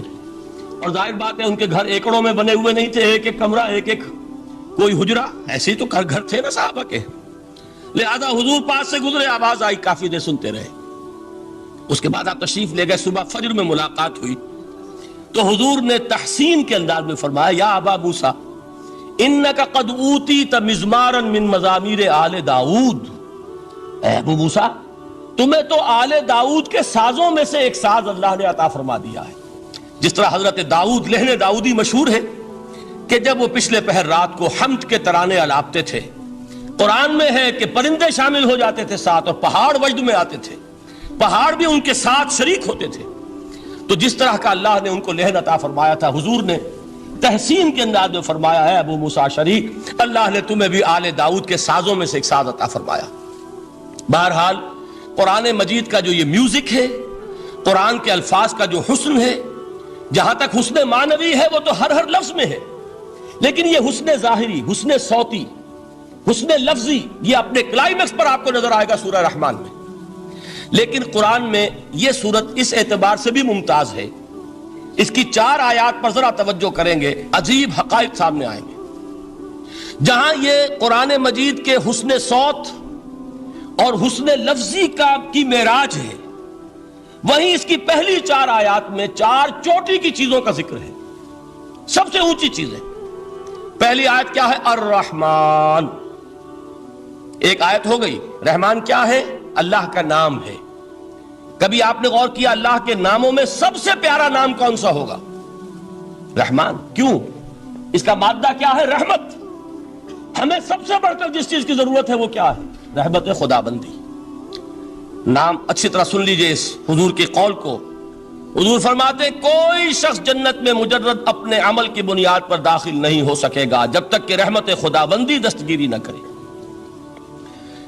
اور ظاہر بات ہے ان کے گھر ایکڑوں میں بنے ہوئے نہیں تھے، ایک ایک کمرہ، ایک ایک کوئی حجرہ، ایسے ہی تو گھر تھے نا صحابہ کے، لہذا حضور پاس سے گزرے، آواز آئی، کافی دیر سنتے رہے، اس کے بعد آپ تشریف لے گئے، صبح فجر میں ملاقات ہوئی تو حضور نے تحسین کے انداز میں فرمایا، یا ابا موسیٰ انک قد اوتیت مزمارا من مزامیر آل داؤد، اے ابو موسیٰ تمہیں تو آل داؤد کے سازوں میں سے ایک ساز اللہ نے عطا فرما دیا ہے۔ جس طرح حضرت داؤد، لہن داؤدی مشہور ہے کہ جب وہ پچھلے پہر رات کو حمد کے ترانے الاپتے تھے، قرآن میں ہے کہ پرندے شامل ہو جاتے تھے ساتھ، اور پہاڑ وجد میں آتے تھے، پہاڑ بھی ان کے ساتھ شریک ہوتے تھے، تو جس طرح کا اللہ نے ان کو لہن عطا فرمایا تھا، حضور نے تحسین کے انداز میں فرمایا ہے ابو موسیٰ اشعری، اللہ نے تمہیں بھی آل داؤد کے سازوں میں سے ایک ساز عطا فرمایا۔ بہرحال قرآن مجید کا جو یہ میوزک ہے، قرآن کے الفاظ کا جو حسن ہے، جہاں تک حسن معنوی ہے وہ تو ہر لفظ میں ہے، لیکن یہ حسن ظاہری، حسن صوتی، حسن لفظی، یہ اپنے کلائمیکس پر آپ کو نظر آئے گا سورہ رحمان میں۔ لیکن قرآن میں یہ سورت اس اعتبار سے بھی ممتاز ہے، اس کی 4 آیات پر ذرا توجہ کریں گے، عجیب حقائق سامنے آئیں گے۔ جہاں یہ قرآن مجید کے حسن صوت اور حسن لفظی کی معراج ہے، وہیں اس کی پہلی 4 آیات میں 4 چوٹی کی چیزوں کا ذکر ہے، سب سے اونچی چیزیں۔ پہلی آیت کیا ہے؟ الرحمن، ایک آیت ہو گئی۔ رحمان کیا ہے؟ اللہ کا نام ہے۔ کبھی آپ نے غور کیا اللہ کے ناموں میں سب سے پیارا نام کون سا ہوگا؟ رحمان۔ کیوں؟ اس کا مادہ کیا ہے؟ رحمت۔ ہمیں سب سے بڑھ کر جس چیز کی ضرورت ہے وہ کیا ہے؟ رحمت خدا بندی۔ نام اچھی طرح سن لیجئے اس حضور کے قول کو۔ حضور فرماتے کوئی شخص جنت میں مجرد اپنے عمل کی بنیاد پر داخل نہیں ہو سکے گا جب تک کہ رحمت خدا بندی دستگیری نہ کرے۔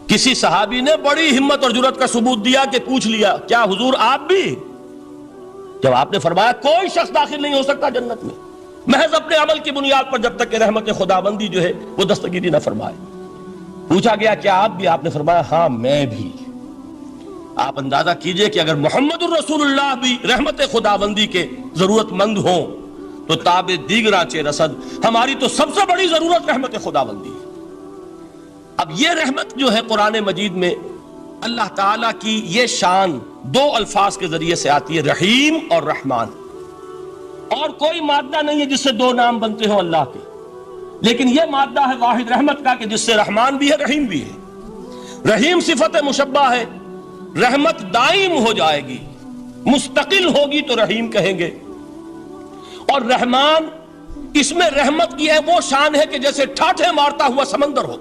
کسی صحابی نے بڑی ہمت اور جرات کا ثبوت دیا کہ پوچھ لیا کیا حضور آپ بھی؟ جب آپ نے فرمایا کوئی شخص داخل نہیں ہو سکتا جنت میں محض اپنے عمل کی بنیاد پر جب تک کہ رحمت خدا بندی جو ہے وہ دستگیری نہ فرمائے۔ پوچھا گیا کیا آپ بھی؟ آپ نے فرمایا ہاں میں بھی۔ آپ اندازہ کیجئے کہ اگر محمد الرسول اللہ بھی رحمت خدا بندی کے ضرورت مند ہوں تو تاب دیگراں چہ رسد، ہماری تو سب سے بڑی ضرورت رحمت خدا بندی ہے۔ اب یہ رحمت جو ہے قرآن مجید میں اللہ تعالیٰ کی یہ شان 2 الفاظ کے ذریعے سے آتی ہے، رحیم اور رحمان، اور کوئی مادہ نہیں ہے جس سے 2 نام بنتے ہوں اللہ کے، لیکن یہ مادہ ہے واحد رحمت کا کہ جس سے رحمان بھی ہے رحیم بھی ہے۔ رحیم صفت مشبہ ہے، رحمت دائم ہو جائے گی، مستقل ہوگی تو رحیم کہیں گے، اور رحمان اس میں رحمت کی ہے وہ شان ہے کہ جیسے ٹھاٹھے مارتا ہوا سمندر ہو،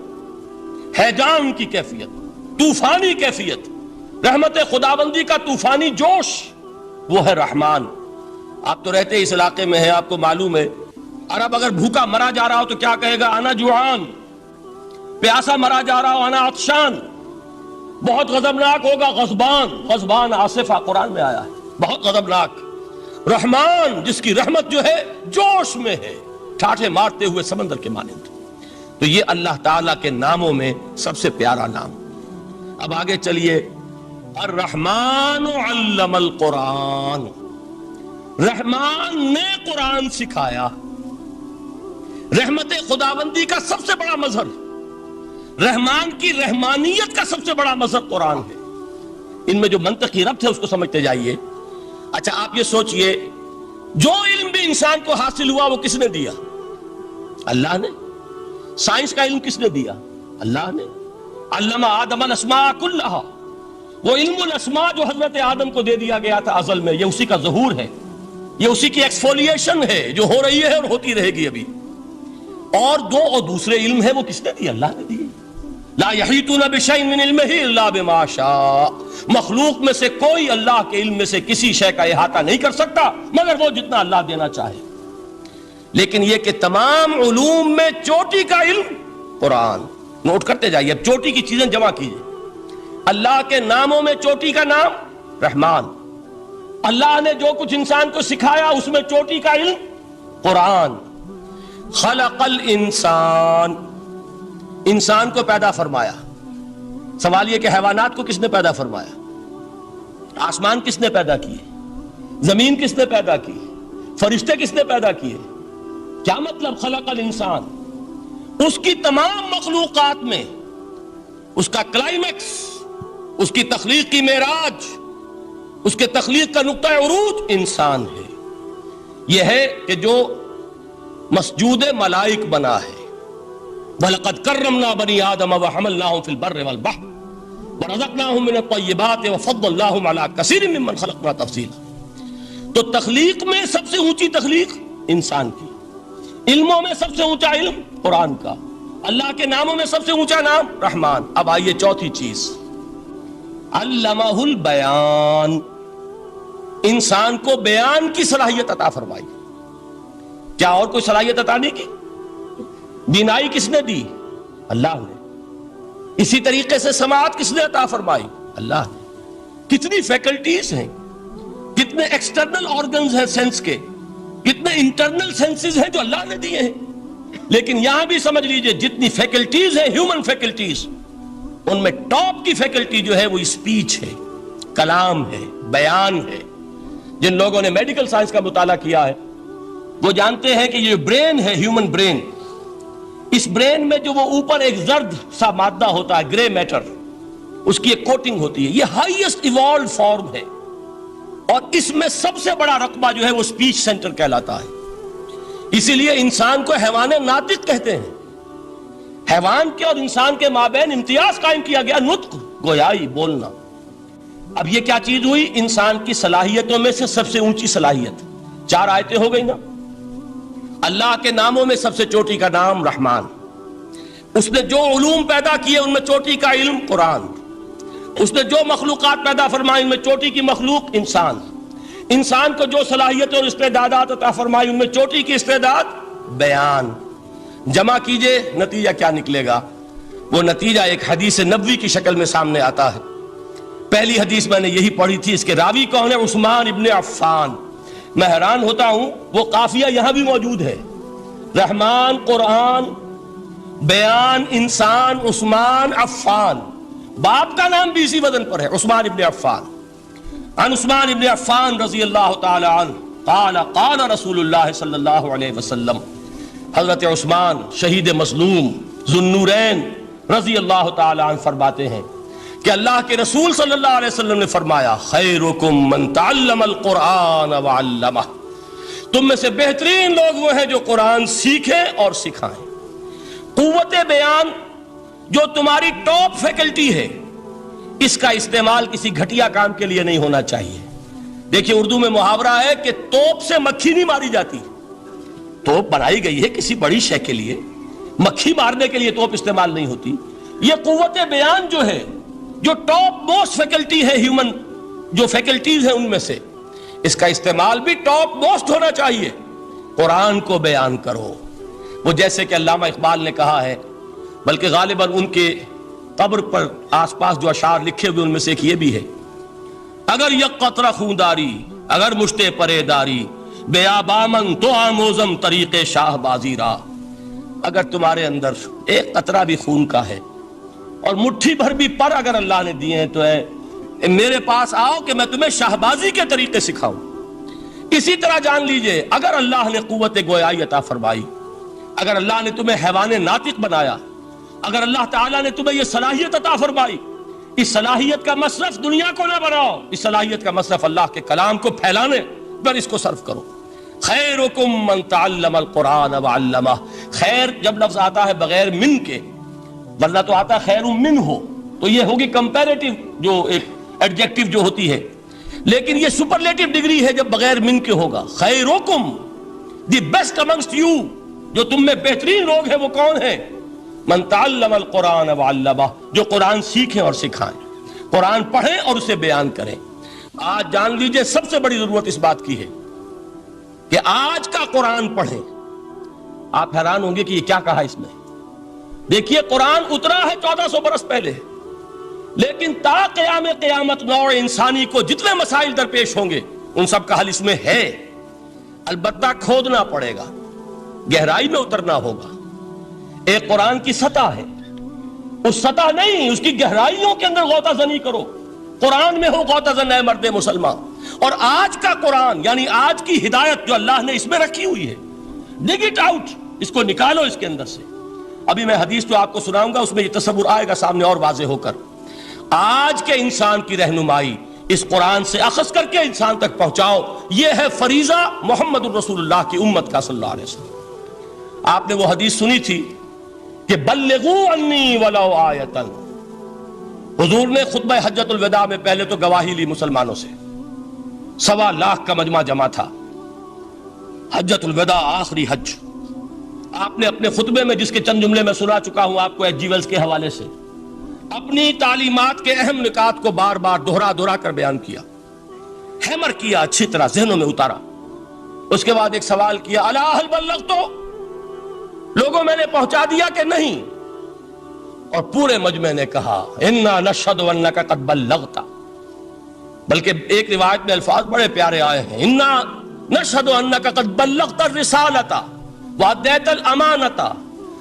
ہیجان کی کیفیت، طوفانی کیفیت، رحمت خداوندی کا طوفانی جوش، وہ ہے رحمان۔ آپ تو رہتے اس علاقے میں ہیں، آپ کو معلوم ہے عرب اگر بھوکا مرا جا رہا ہو تو کیا کہے گا؟ انا جوعان۔ پیاسا مرا جا رہا ہو انا عطشان۔ بہت غضبناک ہوگا غضبان، غضبان آصفہ قرآن میں آیا ہے، بہت غضبناک۔ رحمان جس کی رحمت جو ہے جوش میں ہے، ٹھاٹھے مارتے ہوئے سمندر کے مانند۔ تو یہ اللہ تعالیٰ کے ناموں میں سب سے پیارا نام. اب آگے چلیے. الرحمن علم القرآن، رحمان نے قرآن سکھایا. رحمت خداوندی کا سب سے بڑا مظہر، رحمان کی رحمانیت کا سب سے بڑا مظہر قرآن ہے. ان میں جو منطقی ربط ہے اس کو سمجھتے جائیے. اچھا آپ یہ سوچئے، جو علم بھی انسان کو حاصل ہوا وہ کس نے دیا؟ اللہ نے. سائنس کا علم کس نے دیا؟ اللہ نے. علم آدم الاسماء کلہا، وہ علم الاسماء جو حضرت آدم کو دے دیا گیا تھا ازل میں، یہ اسی کا ظہور ہے، یہ اسی کی ایکسفولیشن ہے جو ہو رہی ہے اور ہوتی رہے گی ابھی. اور دوسرے علم ہے وہ کس نے دی؟ اللہ نے دی. لا یحیطون بشیء من علمہ الا بما شاء، مخلوق میں سے کوئی اللہ کے علم میں سے کسی شے کا احاطہ نہیں کر سکتا مگر وہ جتنا اللہ دینا چاہے. لیکن یہ کہ تمام علوم میں چوٹی کا علم قرآن. نوٹ کرتے جائیے، اب چوٹی کی چیزیں جمع کیجیے. اللہ کے ناموں میں چوٹی کا نام رحمان. اللہ نے جو کچھ انسان کو سکھایا اس میں چوٹی کا علم قرآن. خلق الانسان، انسان کو پیدا فرمایا. سوال یہ کہ حیوانات کو کس نے پیدا فرمایا؟ آسمان کس نے پیدا کیے؟ زمین کس نے پیدا کی؟ فرشتے کس نے پیدا کیے؟ کیا مطلب خلق الانسان؟ اس کی تمام مخلوقات میں اس کا کلائمیکس، اس کی تخلیق کی معراج، اس کے تخلیق کا نقطہ عروج انسان ہے. یہ ہے کہ جو مسجود ملائک بنا ہے. وَلَقَدْ كَرَّمْنَا بَنِي آدَمَ وَحَمَلْنَاهُمْ فِي الْبَرِّ وَالْبَحْرِ وَرَزَقْنَاهُمْ مِنَ الطَّيِّبَاتِ وَفَضَّلْنَاهُمْ عَلَى كَثِيرٍ مِّمَّنْ خَلَقْنَا تَفْضِيلًا. تو تخلیق میں سب سے اونچی تخلیق انسان کی، علموں میں سب سے اونچا علم قرآن کا، اللہ کے ناموں میں سب سے اونچا نام رحمان. اب آئیے چوتھی چیز، علمہ البیان، انسان کو بیان کی صلاحیت عطا فرمائی. کیا اور کوئی صلاحیت عطا نہیں کی؟ بینائی کس نے دی؟ اللہ نے. اسی طریقے سے سماعت کس نے عطا فرمائی؟ اللہ نے. کتنی فیکلٹیز ہیں، کتنے ایکسٹرنل آرگنز ہیں سینس کے، کتنے انٹرنل سینسز ہیں جو اللہ نے دیے ہیں. لیکن یہاں بھی سمجھ لیجئے جتنی فیکلٹیز ہیں ہیومن فیکلٹیز، ان میں ٹاپ کی فیکلٹی جو ہے وہ اسپیچ ہے، کلام ہے، بیان ہے. جن لوگوں نے میڈیکل سائنس کا مطالعہ کیا ہے وہ جانتے ہیں کہ یہ برین ہے، ہیومن برین، اس برین میں جو وہ اوپر ایک زرد سا مادہ ہوتا ہے، گرے میٹر، اس کی ایک کوٹنگ ہوتی ہے، یہ ہائیسٹ ایوالوڈ فارم ہے. اور اس میں سب سے بڑا رقبہ جو ہے وہ اسپیچ سینٹر کہلاتا ہے. اسی لیے انسان کو حیوان ناطق کہتے ہیں. حیوان کے اور انسان کے مابین امتیاز قائم کیا گیا، نطق، گویائی، بولنا. اب یہ کیا چیز ہوئی؟ انسان کی صلاحیتوں میں سے سب سے اونچی صلاحیت. 4 آیتیں ہو گئی نا. اللہ کے ناموں میں سب سے چوٹی کا نام رحمان. اس نے جو علوم پیدا کیے ان میں چوٹی کا علم قرآن. اس نے جو مخلوقات پیدا فرمائی ان میں چوٹی کی مخلوق انسان. انسان کو جو صلاحیتیں اور استعدادات عطا فرمائی ان میں چوٹی کی استعداد بیان. جمع کیجئے نتیجہ کیا نکلے گا؟ وہ نتیجہ ایک حدیث نبوی کی شکل میں سامنے آتا ہے. پہلی حدیث میں نے یہی پڑھی تھی، اس کے راوی کون ہے؟ عثمان ابن عفان. میں حیران ہوتا ہوں وہ قافیہ یہاں بھی موجود ہے، رحمان، قرآن، بیان، انسان، عثمان، عفان. باپ کا نام بھی اسی وزن پر ہے، عثمان ابن عفان. عن عثمان ابن عفان رضی اللہ تعالی عنہ قال قال رسول اللہ صلی اللہ علیہ وسلم. حضرت عثمان شہید مظلوم ذو النورین رضی اللہ تعالی عنہ فرماتے ہیں کہ اللہ کے رسول صلی اللہ علیہ وسلم نے فرمایا، خیرکم من تعلم القرآن وعلمہ، تم میں سے بہترین لوگ وہ ہیں جو قرآن سیکھیں اور سکھائیں. قوت بیان جو تمہاری ٹاپ فیکلٹی ہے، اس کا استعمال کسی گھٹیا کام کے لیے نہیں ہونا چاہیے. دیکھیے اردو میں محاورہ ہے کہ توپ سے مکھی نہیں ماری جاتی. توپ بنائی گئی ہے کسی بڑی شے کے لیے، مکھی مارنے کے لیے توپ استعمال نہیں ہوتی. یہ قوت بیان جو ہے، جو ٹاپ موسٹ فیکلٹی ہے ہیومن، جو فیکلٹیز ہیں ان میں سے، اس کا استعمال بھی ٹاپ موسٹ ہونا چاہیے. قرآن کو بیان کرو. وہ جیسے کہ علامہ اقبال نے کہا ہے، بلکہ غالباً ان کے قبر پر آس پاس جو اشعار لکھے ہوئے ان میں سے ایک یہ بھی ہے، اگر یک قطرہ خونداری، اگر مشتے پرے داری، بے آبامن تو آموزم طریق شاہ بازی را. اگر تمہارے اندر ایک قطرہ بھی خون کا ہے اور مٹھی بھر بھی پر اگر اللہ نے دیے ہیں تو میرے پاس آؤ کہ میں تمہیں شہبازی کے طریقے سکھاؤں. اسی طرح جان لیجئے اگر اللہ نے قوت گویائی عطا فرمائی، اگر اللہ نے تمہیں حیوان ناطق بنایا، اگر اللہ تعالیٰ نے تمہیں یہ صلاحیت عطا فرمائی، اس صلاحیت کا مصرف دنیا کو نہ بناؤ، اس صلاحیت کا مصرف اللہ کے کلام کو پھیلانے پر اس کو صرف کرو. خیرکم من تعلم القرآن وعلمہ. خیر جب لفظ آتا ہے بغیر من کے، ورنہ تو آتا خیر من ہو، تو یہ ہوگی کمپیریٹیو جو ایک ایڈجیکٹیو جو ہوتی ہے، لیکن یہ سپرلیٹیو ڈگری ہے جب بغیر من کے ہوگا. خیرکم، دی بیسٹ امنگسٹ یو، جو تم میں بہترین لوگ ہیں وہ کون ہیں؟ من تعلم القرآن وعلمہ، جو قرآن سیکھیں اور سکھائیں، قرآن پڑھیں اور اسے بیان کریں. آج جان لیجئے سب سے بڑی ضرورت اس بات کی ہے کہ آج کا قرآن پڑھیں. آپ حیران ہوں گے کہ یہ کیا کہا اس میں. دیکھیے قرآن اترا ہے 1400 برس پہلے، لیکن تا قیام قیامت نوع انسانی کو جتنے مسائل درپیش ہوں گے ان سب کا حل اس میں ہے. البتہ کھودنا پڑے گا، گہرائی میں اترنا ہوگا. ایک قرآن کی سطح ہے، اس سطح نہیں، اس کی گہرائیوں کے اندر غوطہ زنی کرو. قرآن میں ہو غوطہ زن اے مرد مسلمان. اور آج کا قرآن یعنی آج کی ہدایت جو اللہ نے اس میں رکھی ہوئی ہے، ڈگ اٹ آؤٹ، اس کو نکالو اس کے اندر سے. ابھی میں حدیث جو آپ کو سناؤں گا اس میں یہ تصور آئے گا سامنے اور واضح ہو کر. آج کے انسان کی رہنمائی اس قرآن سے اخذ کر کے انسان تک پہنچاؤ. یہ ہے فریضہ محمد الرسول اللہ کی امت کا صلی اللہ علیہ وسلم. آپ نے وہ حدیث سنی تھی کہ بلغوا عنی ولو آیۃ. حضور نے خطبہ حجۃ الوداع میں پہلے تو گواہی لی مسلمانوں سے، 1.25 لاکھ کا مجمع جمع تھا. حجۃ الوداع آخری حج. آپ نے اپنے خطبے میں جس کے چند جملے میں سنا چکا ہوں آپ کو ایچ جی ویلز کے حوالے سے، اپنی تعلیمات کے اہم نکات کو بار بار دہرا کر بیان کیا، ہیمر کیا، اچھی طرح ذہنوں میں اتارا. اس کے بعد ایک سوال کیا، الا هل بلغت، لوگوں میں نے پہنچا دیا کہ نہیں؟ اور پورے مجمع نے کہا انا نشهد انک قد بلغت. بلکہ ایک روایت میں الفاظ بڑے پیارے آئے ہیں، انا نشهد انک قد بلغت الرسالۃ وادیت الامانۃ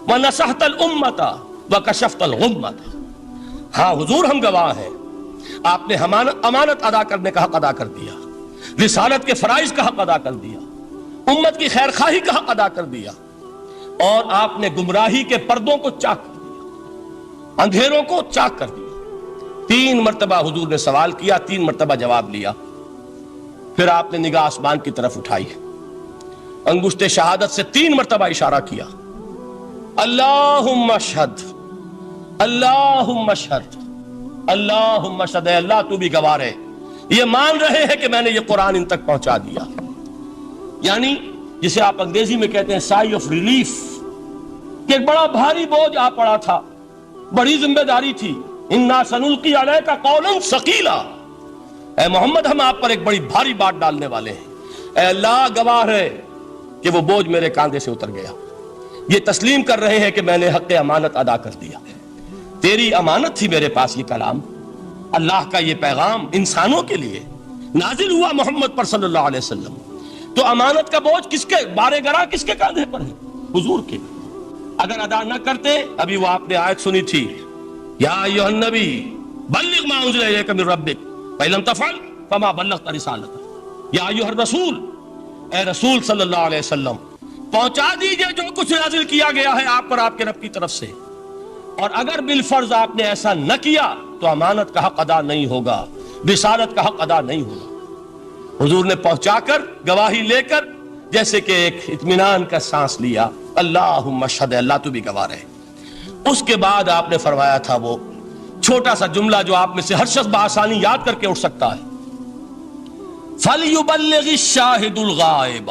ونصحت الامۃ وکشفت الغمۃ. ہاں حضور ہم گواہ ہیں، آپ نے امانت ادا کرنے کا حق ادا کر دیا، رسالت کے فرائض کا حق ادا کر دیا، امت کی خیر خواہی کا حق ادا کر دیا، اور آپ نے گمراہی کے پردوں کو چاک کر دیا، اندھیروں کو چاک کر دیا. 3 مرتبہ حضور نے سوال کیا، 3 مرتبہ جواب لیا. پھر آپ نے نگاہ آسمان کی طرف اٹھائی، انگشت شہادت سے 3 مرتبہ اشارہ کیا، اللہم اشہد، اللہم اشہد، اللہم اشہد. اے اللہ تو بھی گواہ ہے، یہ مان رہے ہیں کہ میں نے یہ قرآن ان تک پہنچا دیا. یعنی جسے آپ انگریزی میں کہتے ہیں سائی آف ریلیف، کہ ایک بڑا بھاری بوجھ آ پڑا تھا، بڑی ذمہ داری تھی. انا سنلقی علیک قولا ثقیلا، اے محمد ہم آپ پر ایک بڑی بھاری بات ڈالنے والے ہیں. اے اللہ گواہ ہے کہ وہ بوجھ میرے کاندھے سے اتر گیا. یہ تسلیم کر رہے ہیں کہ میں نے حق امانت ادا کر دیا. تیری امانت تھی میرے پاس یہ کلام، اللہ کا یہ پیغام انسانوں کے لیے نازل ہوا محمد پر صلی اللہ علیہ وسلم. تو امانت کا بوجھ کس کے بارے گرا، کس کے کاندھے پر ہے؟ حضور کے. اگر ادا نہ کرتے، ابھی وہ آپ نے آیت سنی تھی، یا ایھا النبی بلغ ما انزل الیک من ربک فإن لم تفعل فما بلغت رسالتہ. یا ایھا الرسول، اے رسول صلی اللہ علیہ وسلم پہنچا دیجئے جو کچھ نازل کیا گیا ہے آپ پر آپ کے رب کی طرف سے، اور اگر بالفرض آپ نے ایسا نہ کیا تو امانت کا حق ادا نہیں ہوگا، رسالت کا حق ادا نہیں ہوگا. حضور نے پہنچا کر گواہی لے کر جیسے کہ ایک اطمینان کا سانس لیا، اللہم اشہد، اللہ تو بھی گواہ رہے. اس کے بعد آپ نے فرمایا تھا وہ چھوٹا سا جملہ جو آپ میں سے ہر شخص بآسانی یاد کر کے اٹھ سکتا ہے، فَلْيُبَلِّغِ الشَّاهِدُ الْغَائِبَ.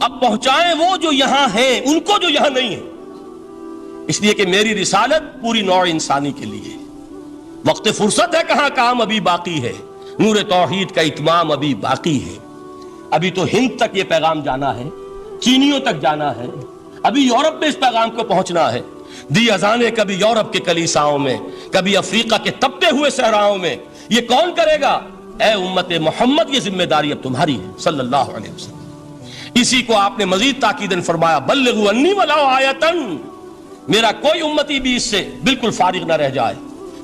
اب پہنچائیں وہ جو یہاں ہیں ان کو جو یہاں نہیں ہیں، اس لیے کہ میری رسالت پوری نوع انسانی کے لیے. وقت فرصت ہے کہاں، کام ابھی باقی ہے، نور توحید کا اتمام ابھی باقی ہے. ابھی تو ہند تک یہ پیغام جانا ہے، چینیوں تک جانا ہے، ابھی یورپ میں اس پیغام کو پہنچنا ہے. دی اذانیں کبھی یورپ کے کلیساؤں میں، کبھی افریقہ کے تپتے ہوئے صحراؤں میں. یہ کون کرے گا؟ اے امت محمد، یہ ذمہ داری اب تمہاری ہے صلی اللہ علیہ وسلم. اسی کو آپ نے مزید تاکیدن فرمایا بلغوا انی ولو آیۃ، میرا کوئی امتی بھی اس سے بالکل فارغ نہ رہ جائے،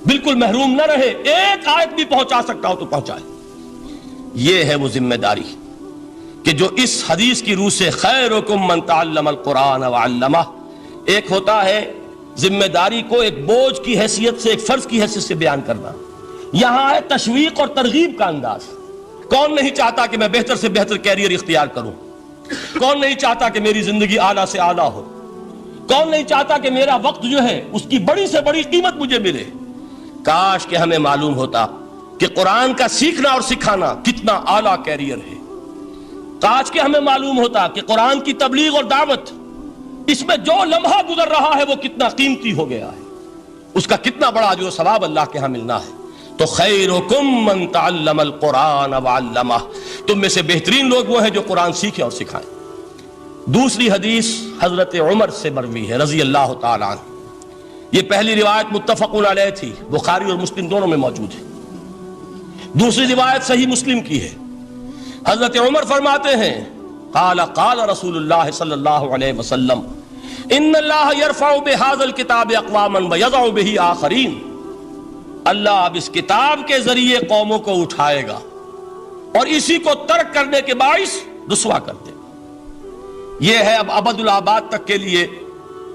بالکل محروم نہ رہے، ایک آیت بھی پہنچا سکتا ہو تو پہنچائے۔ یہ ہے وہ ذمہ داری کہ جو اس حدیث کی روح سے خیرکم من تعلم القرآن وعلمہ، ایک ہوتا ہے ذمہ داری کو ایک بوجھ کی حیثیت سے، ایک فرض کی حیثیت سے بیان کرنا، یہاں ہے تشویق اور ترغیب کا انداز۔ کون نہیں چاہتا کہ میں بہتر سے بہتر کیریئر اختیار کروں؟ کون نہیں چاہتا کہ میری زندگی اعلیٰ سے اعلیٰ ہو؟ کون نہیں چاہتا کہ میرا وقت جو ہے اس کی بڑی سے بڑی قیمت مجھے ملے؟ کاش کہ ہمیں معلوم ہوتا کہ قرآن کا سیکھنا اور سکھانا کتنا اعلیٰ کیریئر ہے۔ کاش کہ ہمیں معلوم ہوتا کہ قرآن کی تبلیغ اور دعوت، اس میں جو لمحہ گزر رہا ہے وہ کتنا قیمتی ہو گیا ہے، اس کا کتنا بڑا اجر و ثواب اللہ کے ہاں ملنا ہے۔ تو خیرکم من تعلم القرآن وعلمہ، تم میں سے بہترین لوگ وہ ہیں جو قرآن سیکھیں اور سکھائیں۔ دوسری حدیث حضرت عمر سے مروی ہے رضی اللہ تعالیٰ عنہ، یہ پہلی روایت متفق علیہ تھی، بخاری اور مسلم دونوں میں موجود ہے۔ دوسری روایت صحیح مسلم کی ہے، حضرت عمر فرماتے ہیں قال قال رسول اللہ صلی اللہ علیہ وسلم ان اللہ یرفع بہذا الکتاب اقواما ویضع بہ آخرین، اللہ اب اس کتاب کے ذریعے قوموں کو اٹھائے گا اور اسی کو ترک کرنے کے باعث رسوا کر دے گا۔ یہ ہے اب ابد الآباد تک کے لیے،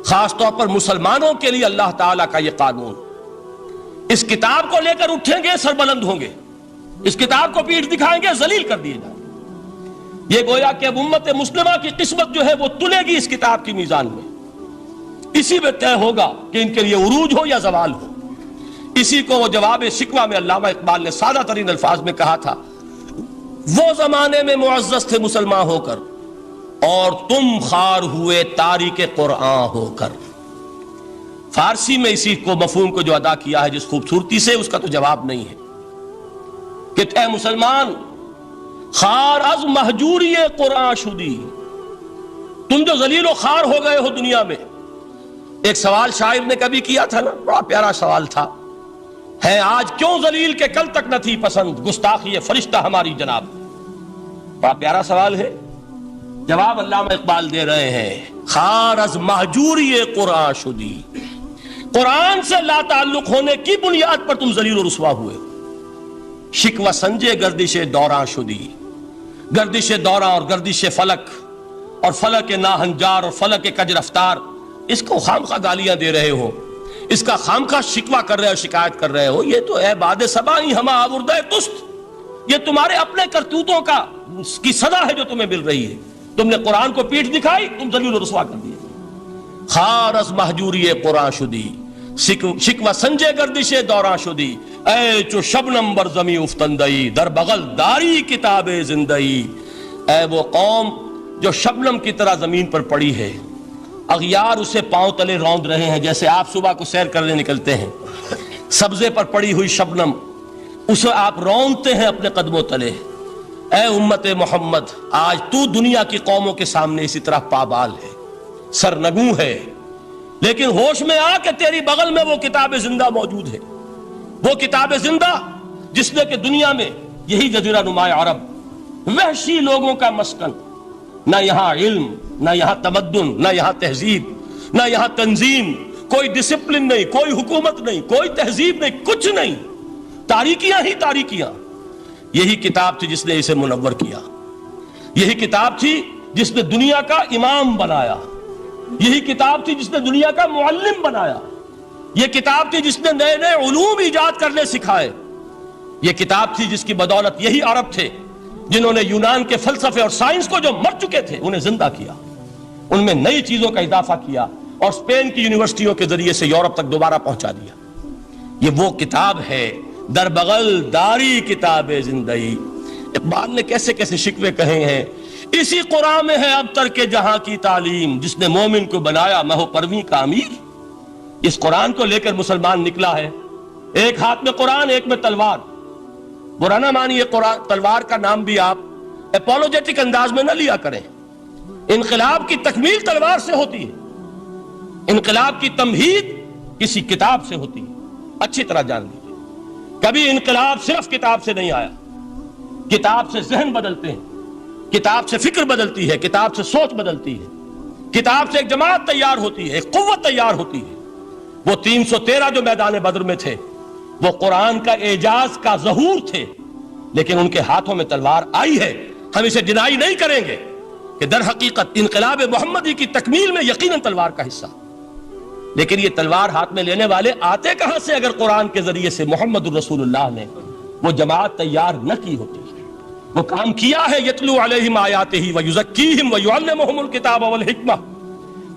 خاص طور پر مسلمانوں کے لیے اللہ تعالیٰ کا یہ قانون۔ اس کتاب کو لے کر اٹھیں گے سربلند ہوں گے، اس کتاب کو پیٹھ دکھائیں گے ذلیل کر دیے جائیں گے۔ یہ گویا کہ اب امت مسلمہ کی قسمت جو ہے وہ تلے گی اس کتاب کی میزان میں، اسی میں طے ہوگا کہ ان کے لیے عروج ہو یا زوال ہو۔ اسی کو وہ جواب شکوہ میں علامہ اقبال نے سادہ ترین الفاظ میں کہا تھا، وہ زمانے میں معزز تھے مسلمان ہو کر اور تم خار ہوئے تاریک قرآن ہو کر۔ فارسی میں اسی کو مفہوم کو جو ادا کیا ہے جس خوبصورتی سے، اس کا تو جواب نہیں ہے کہ اے مسلمان خار از مہجوری قرآن شدی، تم جو ذلیل و خار ہو گئے ہو دنیا میں۔ ایک سوال شاعر نے کبھی کیا تھا نا، بڑا پیارا سوال تھا، ہے آج کیوں ذلیل کہ کل تک نہ تھی پسند گستاخی فرشتہ ہماری جناب۔ بڑا پیارا سوال ہے، جواب علامہ اقبال دے رہے ہیں خار از مہجوری قرآن شدی، قرآن سے لا تعلق ہونے کی بنیاد پر تم ذلیل و رسوا ہوئے۔ شکوہ سنجے گردش دوراں شدی، گردش دوراں اور گردش فلک اور فلک ناہنجار اور فلک کج رفتار، اس کو خامخواہ گالیاں دے رہے ہو، اس کا خامخواہ شکوہ کر رہے ہو، شکایت کر رہے ہو، یہ تو اے باد صبائی ہما آوردہ تست، یہ تمہارے اپنے کرتوتوں کی سزا ہے جو تمہیں مل رہی ہے۔ تم نے قرآن کو پیٹھ دکھائی، تم ذلیل و رسوا کر دیے۔ خار از مہجوری قرآن شدی، شکوہ سنجے گردش دوراں شدی، اے چو شبنم بر زمیں افتندئی، در بغل داری کتاب زندئی، اے وہ قوم جو شبنم کی طرح زمین پر پڑی ہے، اغیار اسے پاؤں تلے روند رہے ہیں، جیسے آپ صبح کو سیر کرنے نکلتے ہیں، سبزے پر پڑی ہوئی شبنم اسے آپ روندتے ہیں اپنے قدموں تلے۔ اے امت محمد، آج تو دنیا کی قوموں کے سامنے اسی طرح پابال ہے، سرنگوں ہے، لیکن ہوش میں آ کہ تیری بغل میں وہ کتاب زندہ موجود ہے، وہ کتاب زندہ جس نے کہ دنیا میں یہی جزیرہ نما عرب، وحشی لوگوں کا مسکن، نہ یہاں علم، نہ یہاں تمدن، نہ یہاں تہذیب، نہ یہاں تنظیم، کوئی ڈسپلن نہیں، کوئی حکومت نہیں، کوئی تہذیب نہیں، کچھ نہیں، تاریکیاں ہی تاریکیاں۔ یہی کتاب تھی جس نے اسے منور کیا، یہی کتاب تھی جس نے دنیا کا امام بنایا، یہی کتاب تھی جس نے دنیا کا معلم بنایا، یہ کتاب تھی جس نے نئے نئے علوم ایجاد کرنے سکھائے، یہ کتاب تھی جس کی بدولت یہی عرب تھے جنہوں نے یونان کے فلسفے اور سائنس کو جو مر چکے تھے انہیں زندہ کیا، ان میں نئی چیزوں کا اضافہ کیا اور اسپین کی یونیورسٹیوں کے ذریعے سے یورپ تک دوبارہ پہنچا دیا۔ یہ وہ کتاب ہے، در بغل داری کتاب زندگی۔ اقبال نے کیسے کیسے شکوے کہے ہیں، اسی قرآن میں ہے اب ترک جہاں کی تعلیم، جس نے مومن کو بنایا مہو پرویں کا امیر۔ اس قرآن کو لے کر مسلمان نکلا ہے، ایک ہاتھ میں قرآن، ایک میں تلوار۔ برا نہ مانیے، قرآن تلوار کا نام بھی آپ اپولوجیٹک انداز میں نہ لیا کریں۔ انقلاب کی تکمیل تلوار سے ہوتی ہے، انقلاب کی تمہید کسی کتاب سے ہوتی ہے، اچھی طرح جان لیجیے۔ کبھی انقلاب صرف کتاب سے نہیں آیا، کتاب سے ذہن بدلتے ہیں، کتاب سے فکر بدلتی ہے، کتاب سے سوچ بدلتی ہے، کتاب سے ایک جماعت تیار ہوتی ہے، ایک قوت تیار ہوتی ہے۔ وہ 313 جو میدان بدر میں تھے وہ قرآن کا اعجاز کا ظہور تھے، لیکن ان کے ہاتھوں میں تلوار آئی ہے۔ ہم اسے ڈینائی نہیں کریں گے کہ در حقیقت انقلاب محمدی کی تکمیل میں یقیناً تلوار کا حصہ، لیکن یہ تلوار ہاتھ میں لینے والے آتے کہاں سے اگر قرآن کے ذریعے سے محمد الرسول اللہ نے وہ جماعت تیار نہ کی ہوتی؟ وہ کام کیا ہے، یتلو علیہم آیاتہ ویزکیہم ویعلمہم الکتاب والحکمہ،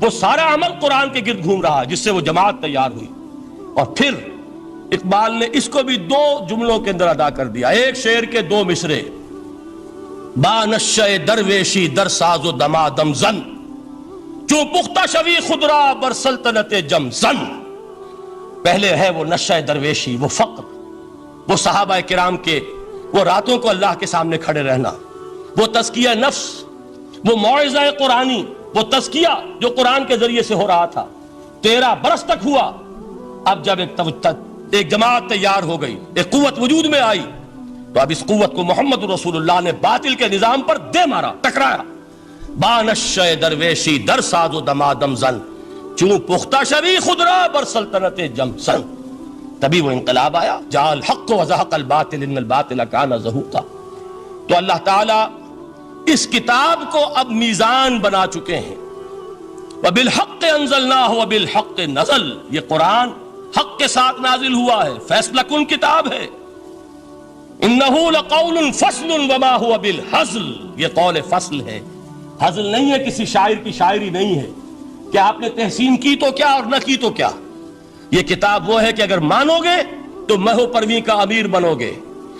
وہ سارا عمل قرآن کے گرد گھوم رہا جس سے وہ جماعت تیار ہوئی۔ اور پھر اقبال نے اس کو بھی 2 جملوں کے اندر ادا کر دیا، ایک شعر کے 2 مصرے، با نشہ درویشی در ساز و دمادم زن، چوں پختہ شوی خدرا بر سلطنت جم زن۔ پہلے ہے وہ نشہ درویشی، وہ فقر، وہ صحابہ کرام کے وہ راتوں کو اللہ کے سامنے کھڑے رہنا، وہ تزکیہ نفس، وہ موعظہ قرآنی، وہ تزکیہ جو قرآن کے ذریعے سے ہو رہا تھا 13 برس تک ہوا۔ اب جب ایک جماعت تیار ہو گئی، ایک قوت وجود میں آئی، تو اب اس قوت کو محمد رسول اللہ نے باطل کے نظام پر دے مارا، ٹکرایا۔ بانشہ درویشی در ساز و دمادم زن، چوں پختہ شوی خدرا بر سلطنت جم زن۔ تبھی وہ انقلاب آیا، جاء الحق وزہق الباطل ان الباطل کان زہوقا۔ تو اللہ تعالیٰ اس کتاب کو اب میزان بنا چکے ہیں۔ وبالحق انزلناہ وبالحق نزل، یہ قرآن حق کے ساتھ نازل ہوا ہے، فیصلہ کن کتاب ہے۔ انہ لقول فصل وما هو بالحزل، یہ قول فصل ہے، حزل نہیں ہے، کسی شاعر کی شاعری نہیں ہے کہ آپ نے تحسین کی تو کیا اور نہ کی تو کیا۔ یہ کتاب وہ ہے کہ اگر مانو گے تو مہو پرویں کا امیر بنو گے،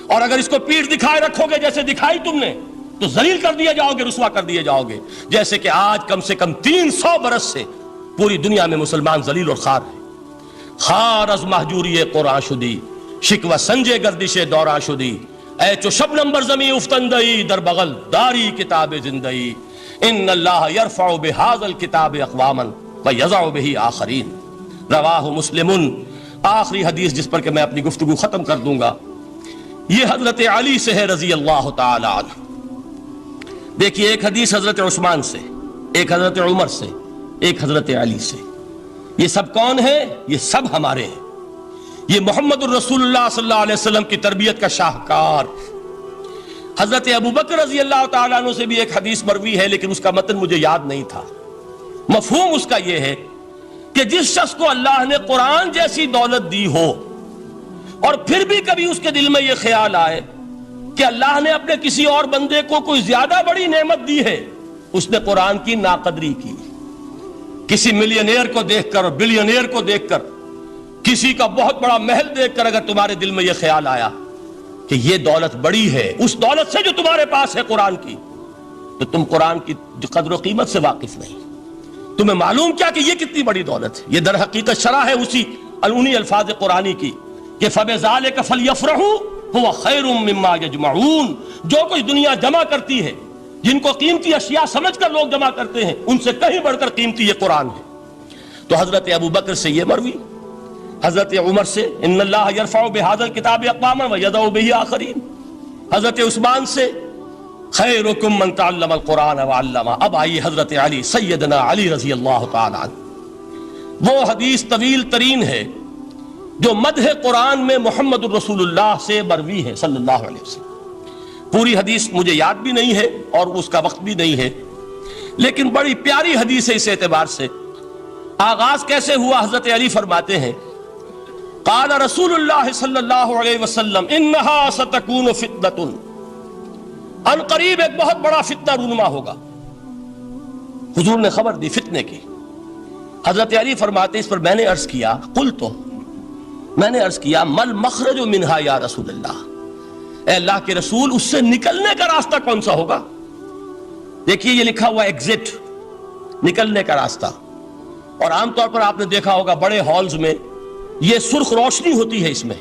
اور اگر اس کو پیٹھ دکھائے رکھو گے جیسے دکھائی تم نے تو ذلیل کر دیے جاؤ گے، رسوا کر دیے جاؤ گے، جیسے کہ آج کم سے کم 300 برس سے پوری دنیا میں مسلمان ذلیل اور خوار ہیں۔ خار از محجوری قرآن شدی، شکوہ سنجے گردش دوران شدی، اے چو شبنم بر زمین افتندئی، در بغل داری کتاب زندئی، ان اللہ یرفع بہذا الکتاب اقواما ویضع بہ آخرین۔ رواہ مسلم۔ آخری حدیث جس پر کہ میں اپنی گفتگو ختم کر دوں گا، یہ حضرت علی سے ہے رضی اللہ تعالی عنہ۔ دیکھیے، ایک حدیث حضرت عثمان سے، ایک حضرت عمر سے، ایک حضرت علی سے۔ یہ سب کون ہیں؟ یہ سب ہمارے ہیں۔ یہ محمد الرسول اللہ صلی اللہ علیہ وسلم کی تربیت کا شاہکار۔ حضرت ابوبکر رضی اللہ تعالیٰ عنہ سے بھی ایک حدیث مروی ہے، لیکن اس کا متن مجھے یاد نہیں تھا۔ مفہوم اس کا یہ ہے کہ جس شخص کو اللہ نے قرآن جیسی دولت دی ہو اور پھر بھی کبھی اس کے دل میں یہ خیال آئے کہ اللہ نے اپنے کسی اور بندے کو کوئی زیادہ بڑی نعمت دی ہے، اس نے قرآن کی ناقدری کی۔ کسی ملینئر کو دیکھ کر اور بلینئر کو دیکھ کر، کسی کا بہت بڑا محل دیکھ کر اگر تمہارے دل میں یہ خیال آیا کہ یہ دولت بڑی ہے اس دولت سے جو تمہارے پاس ہے قرآن کی، تو تم قرآن کی قدر و قیمت سے واقف نہیں۔ تمہیں معلوم کیا کہ یہ کتنی بڑی دولت ہے؟ یہ در حقیقت شرح ہے اسی انہی الفاظ قرآنی کی کہ فَبِذَلِكَ فَلْيَفْرَحُوا هُوَ خَيْرٌ مِّمَّا يَجْمَعُونَ۔ جو کچھ دنیا جمع کرتی ہے، جن کو قیمتی اشیاء سمجھ کر لوگ جمع کرتے ہیں، ان سے کہیں بڑھ کر قیمتی یہ قرآن ہے۔ تو حضرت ابوبکر سے یہ مروی، حضرت عمر سے ان اللہ یرفع بہذا الکتاب اقواما ویضع بہ آخرین، حضرت عثمان سے خیرکم من تعلم القرآن وعلمہ۔ اب آئیے حضرت علی، سیدنا علی رضی اللہ تعالی عنہ۔ وہ حدیث طویل ترین ہے جو مدح قرآن میں محمد الرسول اللہ سے مروی ہے صلی اللہ علیہ وسلم۔ پوری حدیث مجھے یاد بھی نہیں ہے اور اس کا وقت بھی نہیں ہے، لیکن بڑی پیاری حدیث ہے اس اعتبار سے۔ آغاز کیسے ہوا؟ حضرت علی فرماتے ہیں قال رسول اللہ صلی اللہ علیہ وسلم انہا ستکون فتنۃ، ان قریب ایک بہت بڑا فتنہ رونما ہوگا۔ حضور نے خبر دی فتنے کی۔ حضرت علی فرماتے اس پر میں نے عرض کیا، قلت، میں نے عرض کیا مل مخرج منہا یا رسول اللہ، اے اللہ کے رسول اس سے نکلنے کا راستہ کون سا ہوگا؟ دیکھیے یہ لکھا ہوا ایگزٹ، نکلنے کا راستہ۔ اور عام طور پر آپ نے دیکھا ہوگا بڑے ہالز میں یہ سرخ روشنی ہوتی ہے، اس میں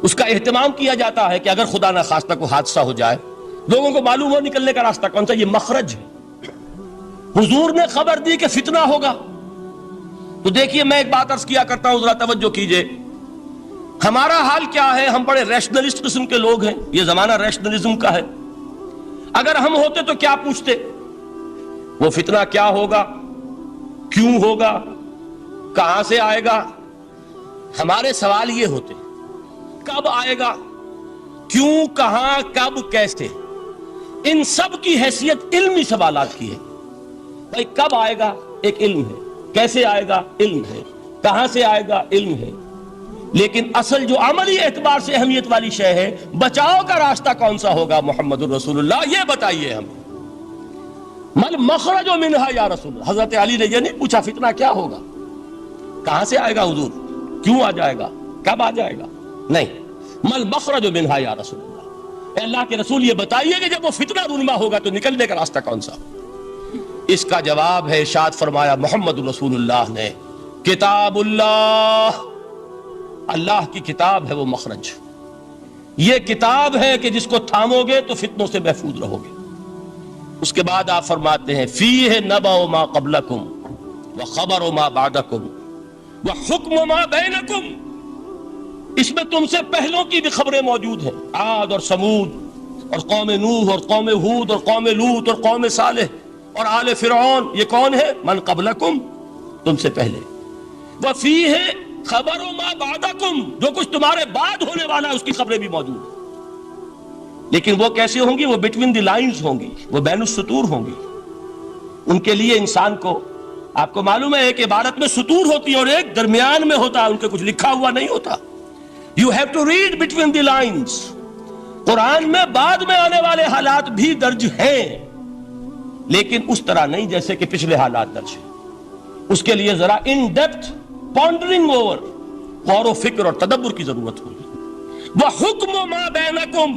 اس کا اہتمام کیا جاتا ہے کہ اگر خدا نہ خواستہ کو حادثہ ہو جائے لوگوں کو معلوم ہو نکلنے کا راستہ کون سا، یہ مخرج ہے۔ حضور نے خبر دی کہ فتنہ ہوگا۔ تو دیکھیے میں ایک بات عرض کیا کرتا ہوں، ذرا توجہ کیجئے۔ ہمارا حال کیا ہے؟ ہم بڑے ریشنلسٹ قسم کے لوگ ہیں، یہ زمانہ ریشنلزم کا ہے۔ اگر ہم ہوتے تو کیا پوچھتے؟ وہ فتنہ کیا ہوگا، کیوں ہوگا، کہاں سے آئے گا؟ ہمارے سوال یہ ہوتے، کب آئے گا، کیوں، کہاں، کب، کیسے؟ ان سب کی حیثیت علمی سوالات کی ہے۔ بھائی کب آئے گا ایک علم ہے، کیسے آئے گا علم ہے، کہاں سے آئے گا علم ہے، لیکن اصل جو عملی اعتبار سے اہمیت والی شے ہے، بچاؤ کا راستہ کون سا ہوگا محمد الرسول اللہ، یہ بتائیے ہمیں۔ مل مخرج منہا یا رسول اللہ، حضرت علی نے یہ نہیں پوچھا فتنہ کیا ہوگا، کہاں سے آئے گا حضور، کیوں آ جائے گا، کب آ جائے گا، نہیں، مل مخرج منہا یا رسول اللہ، اے اللہ کے رسول یہ بتائیے کہ جب وہ فتنہ رونما ہوگا تو نکلنے کا راستہ کون سا؟ اس کا جواب ہے، ارشاد فرمایا محمد رسول اللہ نے، کتاب اللہ، اللہ کی کتاب ہے وہ مخرج، یہ کتاب ہے کہ جس کو تھامو گے تو فتنوں سے محفوظ رہو گے۔ اس کے بعد آپ فرماتے ہیں فیہ نبأ ما قبلکم وخبر ما بعدکم وحکم ما بینکم، اس میں تم سے پہلوں کی بھی خبریں موجود ہیں، عاد اور سمود اور قوم نوح اور قوم ہود اور قوم لوط اور قوم صالح اور آل فرعون، یہ کون ہے؟ من قبلکم، تم سے پہلے، وفیہ خبر ما بعدکم، جو کچھ تمہارے بعد ہونے والا ہے اس کی خبریں بھی موجود ہیں، لیکن وہ کیسے ہوں گی؟ وہ بٹوین دی لائنز ہوں گی، وہ بین السطور ہوں گی۔ ان کے لیے انسان کو، آپ کو معلوم ہے ایک عبارت میں سطور ہوتی ہے اور ایک درمیان میں ہوتا ہے، ان کے کچھ لکھا ہوا نہیں ہوتا۔ You have to read between the lines. Quran میں بعد میں آنے والے حالات بھی درج ہیں، لیکن اس طرح نہیں جیسے کہ پچھلے حالات درج ہیں۔ اس کے لیے ذرا ان ڈیپتھ پونڈرنگ اوور، غور و فکر اور تدبر کی ضرورت ہوگی۔ وَحُکْمُ مَا بَيْنَكُمْ،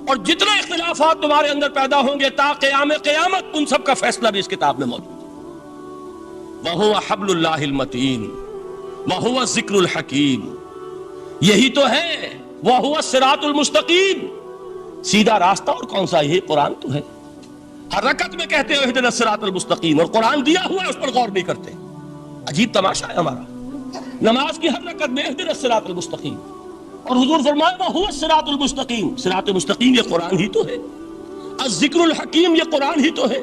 اور جتنے اختلافات تمہارے اندر پیدا ہوں گے تا قیام قیامت، ان سب کا فیصلہ بھی اس کتاب میں موجود ہے۔ وَهُوَ حَبْلُ اللَّهِ الْمَتِينُ وَهُوَ الذِّكْرُ الْحَكِيمُ، یہی تو ہے وَهُوَ الصِّرَاطُ الْمُسْتَقِيمُ، سیدھا راستہ اور کون سا؟ یہی قرآن تو ہے۔ ہر رکعت میں کہتے ہو اہدنا الصراط المستقیم، اور قرآن دیا ہوا ہے اس پر غور نہیں کرتے۔ عجیب تماشا ہے ہمارا، نماز کی ہر رکعت میں اہدنا الصراط المستقیم، اور حضور فرمایا وَهُوَ الصراط المستقیم، صراط مستقیم یہ قرآن ہی تو ہے، الذکر الحکیم یہ قرآن ہی تو ہے،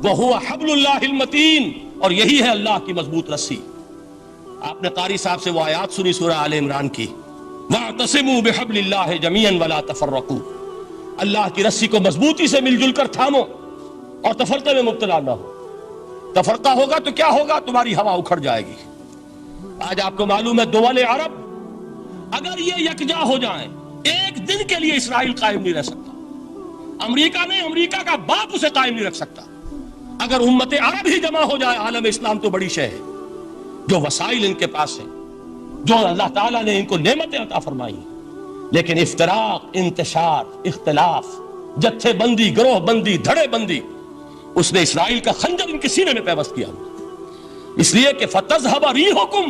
وَهُوَ حبل اللہ المتین، اور یہی ہے اللہ کی مضبوط رسی۔ آپ نے قاری صاحب سے وہ آیات سنی سورہ آل عمران کی، وَاعْتَصِمُوا بِحَبْلِ اللَّهِ جَمِيعًا وَلَا تَفَرَّقُوا، اللہ کی رسی کو مضبوطی سے مل جل کر تھامو اور تفرقے میں مبتلا نہ ہو۔ تفرقہ ہوگا تو کیا ہوگا؟ تمہاری ہوا اکھڑ جائے گی۔ آج آپ کو معلوم ہے دول عرب اگر یہ یکجا ہو جائیں، ایک دن کے لیے اسرائیل قائم نہیں رہ سکتا، امریکہ نے، امریکہ کا باپ اسے قائم نہیں رکھ سکتا۔ اگر امت عرب ہی جمع ہو جائے، عالم اسلام تو بڑی شے ہے، جو وسائل ان کے پاس ہیں، جو اللہ تعالیٰ نے ان کو نعمتیں عطا فرمائی ہیں، لیکن افتراق، انتشار، اختلاف، جتھے بندی، گروہ بندی، دھڑے بندی، اس نے اسرائیل کا خنجر ان کے سینے میں پیوست کیا، اس لیے کہ فَتَذْهَبَ رِيحُكُمْ،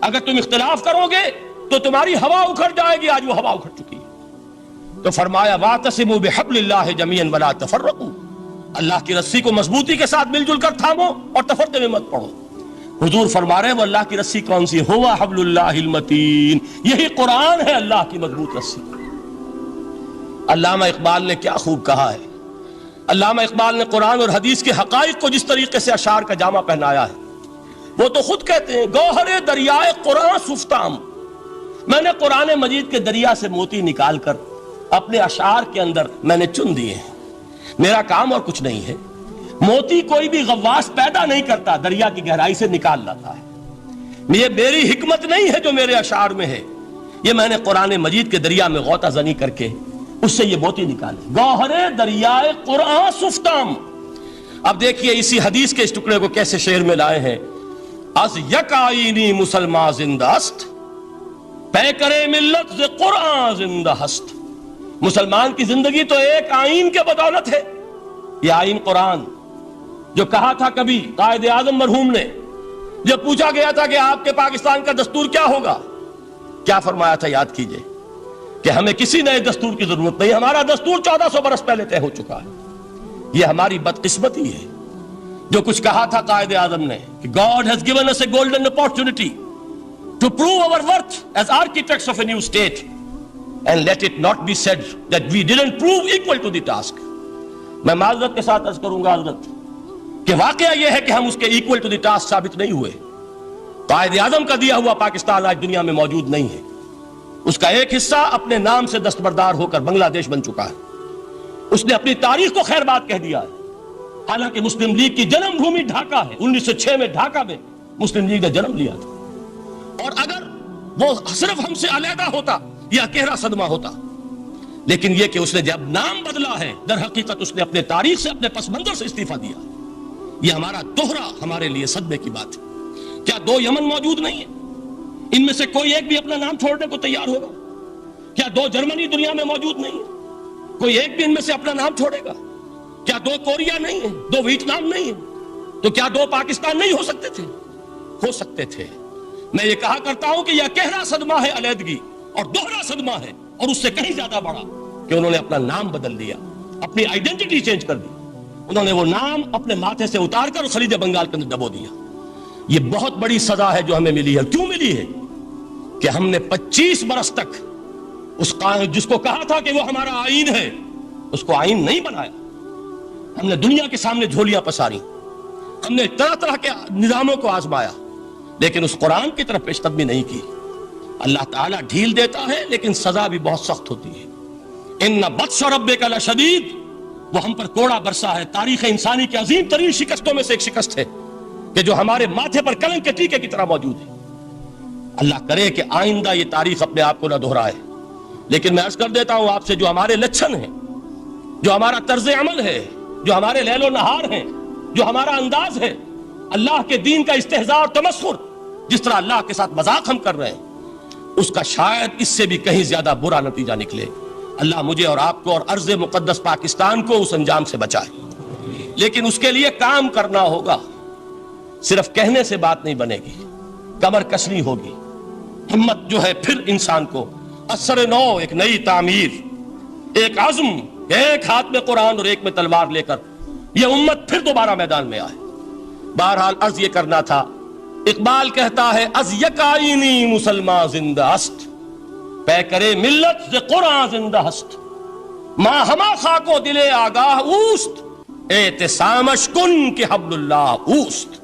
اگر تم اختلاف کرو گے تو تمہاری ہوا اکھڑ جائے گی۔ آج وہ ہوا اکھڑ چکی ہے، تو فرمایا وَاعْتَصِمُوا بِحَبْلِ اللَّهِ جَمِيعًا وَلَا تَفَرَّقُوا، اللہ کی رسی کو مضبوطی کے ساتھ مل جل کر تھامو اور تفرقے میں مت پڑو۔ حضور فرما رہے ہیں وہ اللہ کی رسی کون سی؟ ہوا حبل اللہ المتین، یہی قرآن ہے اللہ کی مضبوط رسی۔ علامہ اقبال نے کیا خوب کہا ہے، علامہ اقبال نے قرآن اور حدیث کے حقائق کو جس طریقے سے اشعار کا جامع پہنایا ہے، وہ تو خود کہتے ہیں گوہر دریائے قرآن سفتام، میں نے قرآن مجید کے دریا سے موتی نکال کر اپنے اشعار کے اندر میں نے چن دیے ہیں، میرا کام اور کچھ نہیں ہے۔ موتی کوئی بھی غواص پیدا نہیں کرتا، دریا کی گہرائی سے نکال لاتا ہے۔ یہ میری حکمت نہیں ہے جو میرے اشعار میں ہے، یہ میں نے قرآن مجید کے دریا میں غوطہ زنی کر کے اس سے یہ موتی نکالے۔ گوہر دریائے قرآن سفتام۔ اب دیکھیے اسی حدیث کے اس ٹکڑے کو کیسے شعر میں لائے ہیں، از یک آئینی مسلمان زندہ است، پے کرے ملت ز قرآن زندہ ہست۔ مسلمان کی زندگی تو ایک آئین کے بدولت ہے، یہ آئین قرآن، جو کہا تھا کبھی قائد اعظم مرحوم نے جب پوچھا گیا تھا کہ آپ کے پاکستان کا دستور کیا ہوگا، کیا فرمایا تھا یاد کیجئے کہ ہمیں کسی نئے دستور کی ضرورت نہیں، ہمارا دستور 1400 برس پہلے طے ہو چکا ہے۔ یہ ہماری بدقسمتی ہے جو کچھ کہا تھا قائد اعظم نے کہ God has given us a golden opportunity to prove our worth as architects of a new state and let it not be said that we didn't prove equal to the task. میں معذرت کے ساتھ عرض کروں گا حضرت کہ واقعہ یہ ہے کہ ہم اس کے equal to the task ثابت نہیں ہوئے. قائد اعظم کا دیا ہوا پاکستان آج دنیا میں موجود نہیں ہے. اس کا ایک حصہ اپنے نام سے دستبردار ہو کر بنگلہ دیش بن چکا ہے. اس نے اپنی تاریخ کو خیر بات کہہ دیا ہے. حالانکہ مسلم لیگ کی جنم بھومی ڈھاکہ ہے. 1906 میں ڈھاکہ میں مسلم لیگ نے جنم لیا تھا. اور اگر وہ صرف ہم سے علیحدہ ہوتا یا گہرا صدمہ ہوتا، لیکن یہ کہ اس نے جب نام بدلا ہے، در حقیقت اس نے اپنے تاریخ سے، اپنے پس منظر سے استعفیٰ دیا. یہ ہمارا دوہرا ہمارے لیے صدمے کی بات ہے. کیا 2 یمن موجود نہیں ہیں؟ ان میں سے کوئی ایک بھی اپنا نام چھوڑنے کو تیار ہوگا؟ کیا 2 جرمنی دنیا میں موجود نہیں ہیں؟ کوئی ایک بھی ان میں سے اپنا نام چھوڑے گا؟ کیا 2 کوریا نہیں ہیں؟ 2 ویتنام نہیں ہیں؟ تو کیا 2 پاکستان نہیں ہو سکتے تھے؟ ہو سکتے تھے. میں یہ کہا کرتا ہوں کہ یہ گہرا صدمہ ہے علیحدگی، اور دوہرا صدمہ ہے، اور اس سے کہیں زیادہ بڑا کہ انہوں نے اپنا نام بدل دیا، اپنی آئیڈینٹی چینج کر دی. انہوں نے وہ نام اپنے ماتھے سے اتار کر خلیج بنگال کے اندر دبو دیا. یہ بہت بڑی سزا ہے جو ہمیں ملی ہے. کیوں ملی ہے؟ کہ ہم نے 25 برس تک اس جس کو کہا تھا کہ وہ ہمارا آئین ہے، اس کو آئین نہیں بنایا. ہم نے دنیا کے سامنے جھولیاں پساری، ہم نے طرح طرح کے نظاموں کو آزمایا، لیکن اس قرآن کی طرف پیش قدمی نہیں کی. اللہ تعالیٰ ڈھیل دیتا ہے لیکن سزا بھی بہت سخت ہوتی ہے. ان بطش ربک لشدید، وہ ہم پر کوڑا برسا ہے. تاریخ انسانی کی عظیم ترین شکستوں میں سے ایک شکست ہے کہ جو ہمارے ماتھے پر کلنک کے ٹیکے کی طرح موجود ہے. اللہ کرے کہ آئندہ یہ تاریخ اپنے آپ کو نہ دہرائے. لیکن میں عرض کر دیتا ہوں آپ سے، جو ہمارے لچھن ہیں، جو ہمارا طرز عمل ہے، جو ہمارے لیل و نہار ہیں، جو ہمارا انداز ہے، اللہ کے دین کا استہزاء اور تمسخر، جس طرح اللہ کے ساتھ مذاق ہم کر رہے ہیں، اس کا شاید اس سے بھی کہیں زیادہ برا نتیجہ نکلے. اللہ مجھے اور آپ کو اور ارض مقدس پاکستان کو اس انجام سے بچائے. لیکن اس کے لیے کام کرنا ہوگا. صرف کہنے سے بات نہیں بنے گی، کمر کسنی ہوگی. ہمت جو ہے پھر انسان کو اثر نو، ایک نئی تعمیر، ایک عزم، ایک ہاتھ میں قرآن اور ایک میں تلوار لے کر یہ امت پھر دوبارہ میدان میں آئے. بہرحال عرض یہ کرنا تھا. اقبال کہتا ہے از یک آئینی مسلمان زندہ است، پے کرے ملت ز قرآن زندہ ہست. ماں ہما خاک و دل آگاہ اوست، اعتصامش کن کہ حبل اللہ اوست.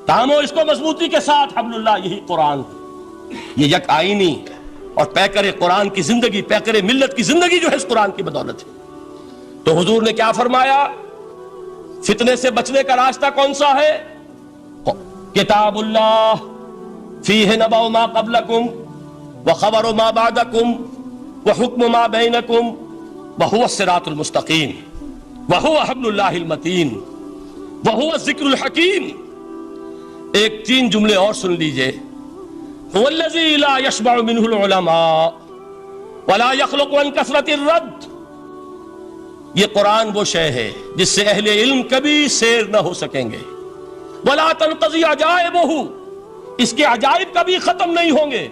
تامو اس کو مضبوطی کے ساتھ، حبل اللہ یہی قرآن ہے. یہ یک آئینی اور پیکر قرآن کی زندگی، پیکر ملت کی زندگی جو ہے اس قرآن کی بدولت ہے. تو حضور نے کیا فرمایا؟ فتنے سے بچنے کا راستہ کون سا ہے؟ کتاب اللہ فیہ نبأ ما قبلکم وخبر ما بعدکم وحکم ما بینکم وہو الصراط المستقیم وہو حبل اللہ المتین وہو الذکر الحکیم. ایک 3 جملے اور سن لیجئے. هو الذی لا یشبع منہ العلماء ولا یخلق عن کثرت الرد. یہ قرآن وہ شے ہے جس سے اہل علم کبھی سیر نہ ہو سکیں گے. ولا تنقضی عجائبہ، اس کے عجائب کبھی ختم نہیں ہوں گے.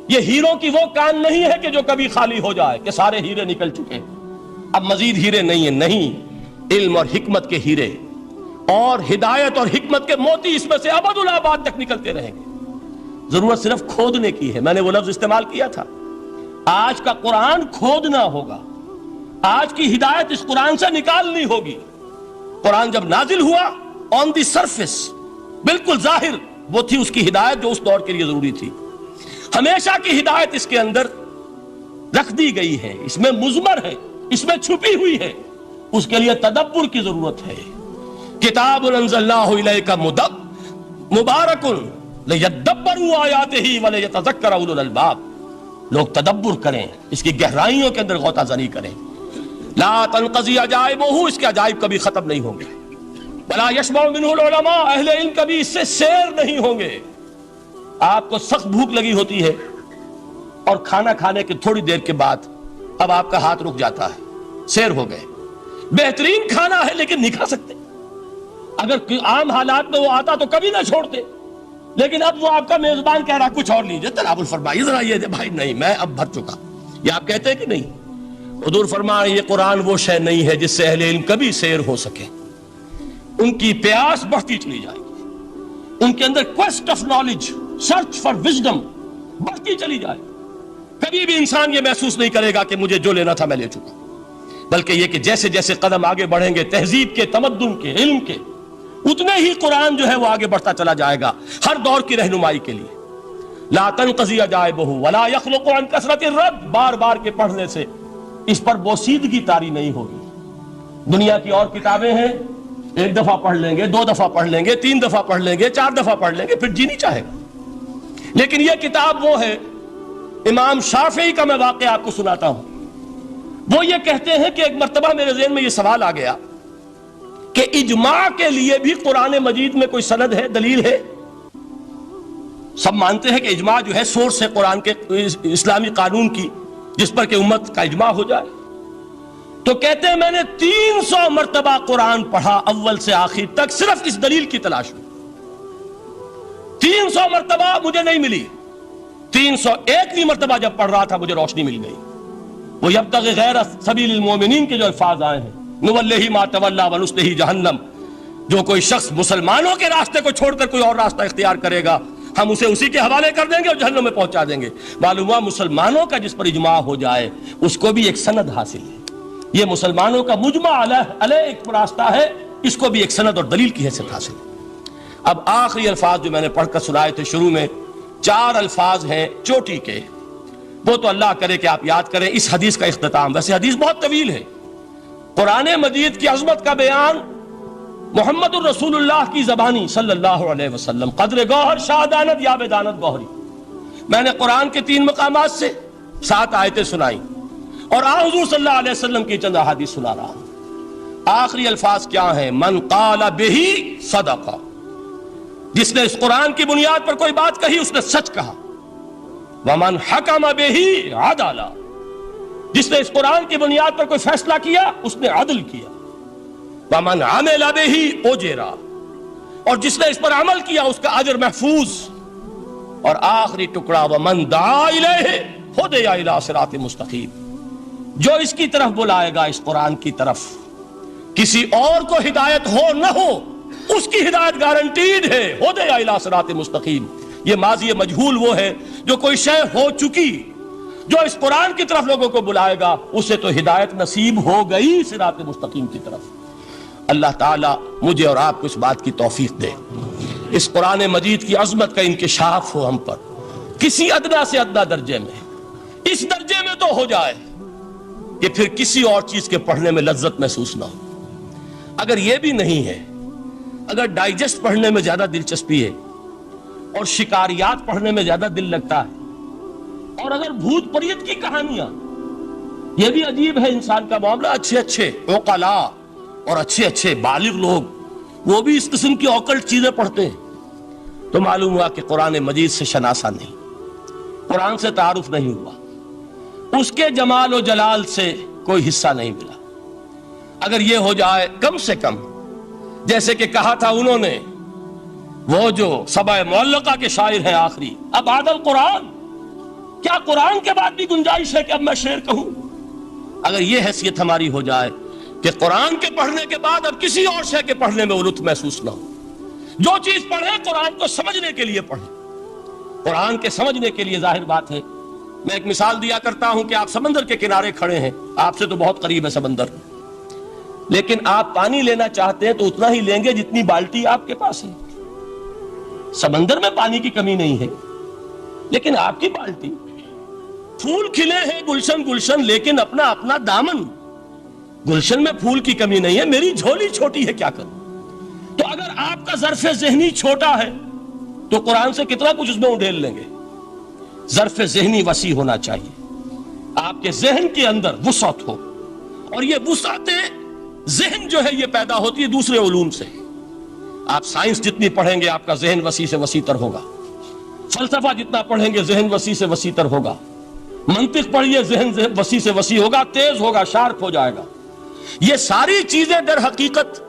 یہ ہیروں کی وہ کان نہیں ہے کہ جو کبھی خالی ہو جائے کہ سارے ہیرے نکل چکے اب مزید ہیرے نہیں ہیں. نہیں، علم اور حکمت کے ہیرے اور ہدایت اور حکمت کے موتی اس میں سے ابد الآباد تک نکلتے رہیں گے. ضرورت صرف کھودنے کی ہے. میں نے وہ لفظ استعمال کیا تھا. آج کا قرآن کھودنا ہوگا. آج کی ہدایت اس قرآن سے نکالنی ہوگی. قرآن جب نازل ہوا آن دی سرفیس، بالکل ظاہر وہ تھی اس کی ہدایت جو اس دور کے لیے ضروری تھی. ہمیشہ کی ہدایت اس کے اندر رکھ دی گئی ہے، اس میں مضمر ہے، اس میں چھپی ہوئی ہے. اس کے لیے تدبر کی ضرورت ہے. کتاب انزلناہ الیک مبارک لیدبروا آیاتہ ولیتذکر اولو الالباب. لوگ تدبر کریں، اس کی گہرائیوں کے اندر غوطہ زنی کریں. لا تنقضی عجائبہ، اس کے عجائب کبھی ختم نہیں ہوں گے. ولا یشبع منہ العلماء، اہل علم کبھی اس سے سیر نہیں ہوں گے. آپ کو سخت بھوک لگی ہوتی ہے اور کھانا کھانے کے تھوڑی دیر کے بعد اب آپ کا ہاتھ رک جاتا ہے، سیر ہو گئے. بہترین کھانا ہے لیکن نہیں کھا سکتے. اگر عام حالات میں وہ آتا تو کبھی نہ چھوڑتے، لیکن اب وہ آپ کا میزبان کہہ رہا کچھ اور لیجیے، تناول فرمائیے ذرا. یہ بھائی نہیں، میں اب بھر چکا. یہ آپ کہتے ہیں کہ نہیں؟ حضور فرمائے یہ قرآن وہ شے نہیں ہے جس سے اہل علم کبھی سیر ہو سکے. ان کی پیاس بڑھتی چلی جائے گی، ان کے اندر cost of knowledge, search for wisdom بڑھتی چلی جائے. کبھی بھی انسان یہ محسوس نہیں کرے گا کہ مجھے جو لینا تھا میں لے چکا، بلکہ یہ کہ جیسے جیسے قدم آگے بڑھیں گے تہذیب کے، تمدن کے، علم کے، اتنے ہی قرآن جو ہے وہ آگے بڑھتا چلا جائے گا ہر دور کی رہنمائی کے لیے۔ لا تنقضی عجائبہ ولا یخلق عن کثرت الرد، بار بار کے پڑھنے سے اس پر بوسیدگی طاری نہیں ہوگی۔ دنیا کی اور کتابیں ہیں، ایک دفعہ پڑھ لیں گے، 2 دفعہ پڑھ لیں گے، 3 دفعہ پڑھ لیں گے، 4 دفعہ پڑھ لیں گے، پھر جی نہیں چاہے گا۔ لیکن یہ کتاب وہ ہے، امام شافعی کا میں واقعہ آپ کو سناتا ہوں۔ وہ یہ کہتے ہیں کہ ایک مرتبہ میرے ذہن میں یہ سوال آ گیا کہ اجماع کے لیے بھی قرآن مجید میں کوئی سند ہے، دلیل ہے؟ سب مانتے ہیں کہ اجماع جو ہے سورس ہے قرآن کے اسلامی قانون کی، جس پر کہ امت کا اجماع ہو جائے۔ تو کہتے ہیں میں نے 300 مرتبہ قرآن پڑھا اول سے آخر تک، صرف اس دلیل کی تلاش میں۔ 300 مرتبہ مجھے نہیں ملی، 301ویں مرتبہ جب پڑھ رہا تھا مجھے روشنی مل گئی۔ وہ یبتغی غیر سبیل المومنین کے جو الفاظ آئے ہیں، نولہ ما تولی ونصلہ جہنم، جو کوئی شخص مسلمانوں کے راستے کو چھوڑ کر کوئی اور راستہ اختیار کرے گا ہم اسے اسی کے حوالے کر دیں گے اور جہنم میں پہنچا دیں گے۔ معلوم ہوا مسلمانوں کا جس پر اجماع ہو جائے اس کو بھی ایک سند حاصل ہے۔ یہ مسلمانوں کا مجمع علیہ ایک راستہ ہے، اس کو بھی ایک سند اور دلیل کی حیثیت حاصل ہے۔ اب آخری الفاظ جو میں نے پڑھ کر سنائے تھے شروع میں، 4 الفاظ ہیں چوٹی کے، وہ تو اللہ کرے کہ آپ یاد کریں اس حدیث کا اختتام۔ ویسے حدیث بہت طویل ہے، قرآن مجید کی عظمت کا بیان محمد الرسول اللہ کی زبانی صلی اللہ علیہ وسلم، قدر گوہر شہادانت یا بدانت گوہری۔ میں نے قرآن کے 3 مقامات سے 7 آیتیں سنائیں اور حضور صلی اللہ علیہ وسلم کی چند احادیث سنا رہا ہوں۔ آخری الفاظ کیا ہیں؟ من قال بہ صدق، جس نے اس قرآن کی بنیاد پر کوئی بات کہی اس نے سچ کہا۔ ومن حکم بہ عدل، جس نے اس قرآن کی بنیاد پر کوئی فیصلہ کیا اس نے عدل کیا۔ ومن عمل بہ اجر، اور جس نے اس پر عمل کیا اس کا اجر محفوظ۔ اور آخری ٹکڑا ومن دعا الیہ ہدی الی صراط مستقیم، جو اس کی طرف بلائے گا، اس قرآن کی طرف، کسی اور کو ہدایت ہو نہ ہو اس کی ہدایت گارنٹیڈ ہے، ہدی الی صراط مستقیم۔ یہ ماضی مجہول وہ ہے جو کوئی شے ہو چکی، جو اس قرآن کی طرف لوگوں کو بلائے گا اسے تو ہدایت نصیب ہو گئی صراط مستقیم کی طرف۔ اللہ تعالیٰ مجھے اور آپ کو اس بات کی توفیق دے، اس قرآن مجید کی عظمت کا انکشاف ہو ہم پر کسی ادنا سے ادنا درجے میں، اس درجے میں تو ہو جائے کہ پھر کسی اور چیز کے پڑھنے میں لذت محسوس نہ ہو۔ اگر یہ بھی نہیں ہے، اگر ڈائجسٹ پڑھنے میں زیادہ دلچسپی ہے اور شکاریات پڑھنے میں زیادہ دل لگتا ہے، اور اگر بھوت پریت کی کہانیاں، یہ بھی عجیب ہے انسان کا معاملہ، اچھے اچھے عقلاء اور اچھے اچھے بالغ لوگ وہ بھی اس قسم کی اوکلٹ چیزیں پڑھتے ہیں، تو معلوم ہوا کہ قرآن مجید سے شناسہ نہیں، قرآن سے تعارف نہیں ہوا، اس کے جمال و جلال سے کوئی حصہ نہیں ملا۔ اگر یہ ہو جائے کم سے کم، جیسے کہ کہا تھا انہوں نے، وہ جو سبع معلقہ کے شاعر ہیں آخری، اب بعد القرآن، کیا قرآن کے بعد بھی گنجائش ہے کہ اب میں شعر کہوں؟ اگر یہ حیثیت ہماری ہو جائے کہ قرآن کے پڑھنے کے بعد اب کسی اور شے کے پڑھنے میں لطف محسوس نہ ہو، جو چیز پڑھیں قرآن کو سمجھنے کے لیے پڑھیں، قرآن کے سمجھنے کے لیے۔ ظاہر بات ہے، میں ایک مثال دیا کرتا ہوں کہ آپ سمندر کے کنارے کھڑے ہیں، آپ سے تو بہت قریب ہے سمندر، لیکن آپ پانی لینا چاہتے ہیں تو اتنا ہی لیں گے جتنی بالٹی آپ کے پاس ہے۔ سمندر میں پانی کی کمی نہیں ہے، لیکن آپ کی بالٹی، پھول کھلے ہیں گلشن گلشن، لیکن اپنا اپنا دامن، گلشن میں پھول کی کمی نہیں ہے، میری جھولی چھوٹی ہے، کیا کروں؟ تو اگر آپ کا ظرف ذہنی چھوٹا ہے تو قرآن سے کتنا کچھ اس میں اڈھیل لیں گے۔ ظرف ذہنی وسیع ہونا چاہیے، آپ کے ذہن کے اندر وسعت ہو، اور یہ وسعت ذہن جو ہے یہ پیدا ہوتی ہے دوسرے علوم سے۔ آپ سائنس جتنی پڑھیں گے آپ کا ذہن وسیع سے وسیع تر ہوگا، فلسفہ جتنا پڑھیں گے ذہن وسیع سے وسیع تر ہوگا، منطق پڑھیے ذہن وسیع سے وسیع ہوگا، تیز ہوگا، شارپ ہو جائے گا۔ یہ ساری چیزیں در حقیقت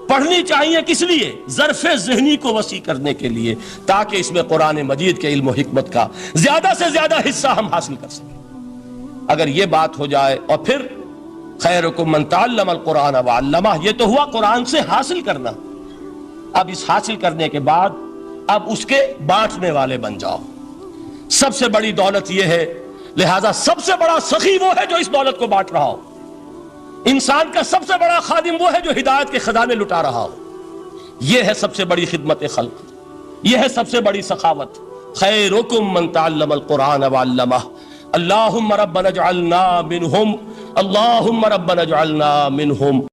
پڑھنی چاہیے، کس لیے؟ ظرف ذہنی کو وسیع کرنے کے لیے، تاکہ اس میں قرآن مجید کے علم و حکمت کا زیادہ سے زیادہ حصہ ہم حاصل کر سکیں۔ اگر یہ بات ہو جائے، اور پھر خیرکم من تعلم القرآن وعلمہ، یہ تو ہوا قرآن سے حاصل کرنا۔ اب اس حاصل کرنے کے بعد اب اس کے بانٹنے والے بن جاؤ۔ سب سے بڑی دولت یہ ہے لہذا سب سے بڑا سخی وہ ہے جو اس دولت کو بانٹ رہا ہو، انسان کا سب سے بڑا خادم وہ ہے جو ہدایت کے خزانے لٹا رہا ہو۔ یہ ہے سب سے بڑی خدمت خلق، یہ ہے سب سے بڑی سخاوت۔ خیرکم من تعلم القرآن وعلمہ، اللہم ربنا اجعلنا منہم، اللہم ربنا اجعلنا منہم۔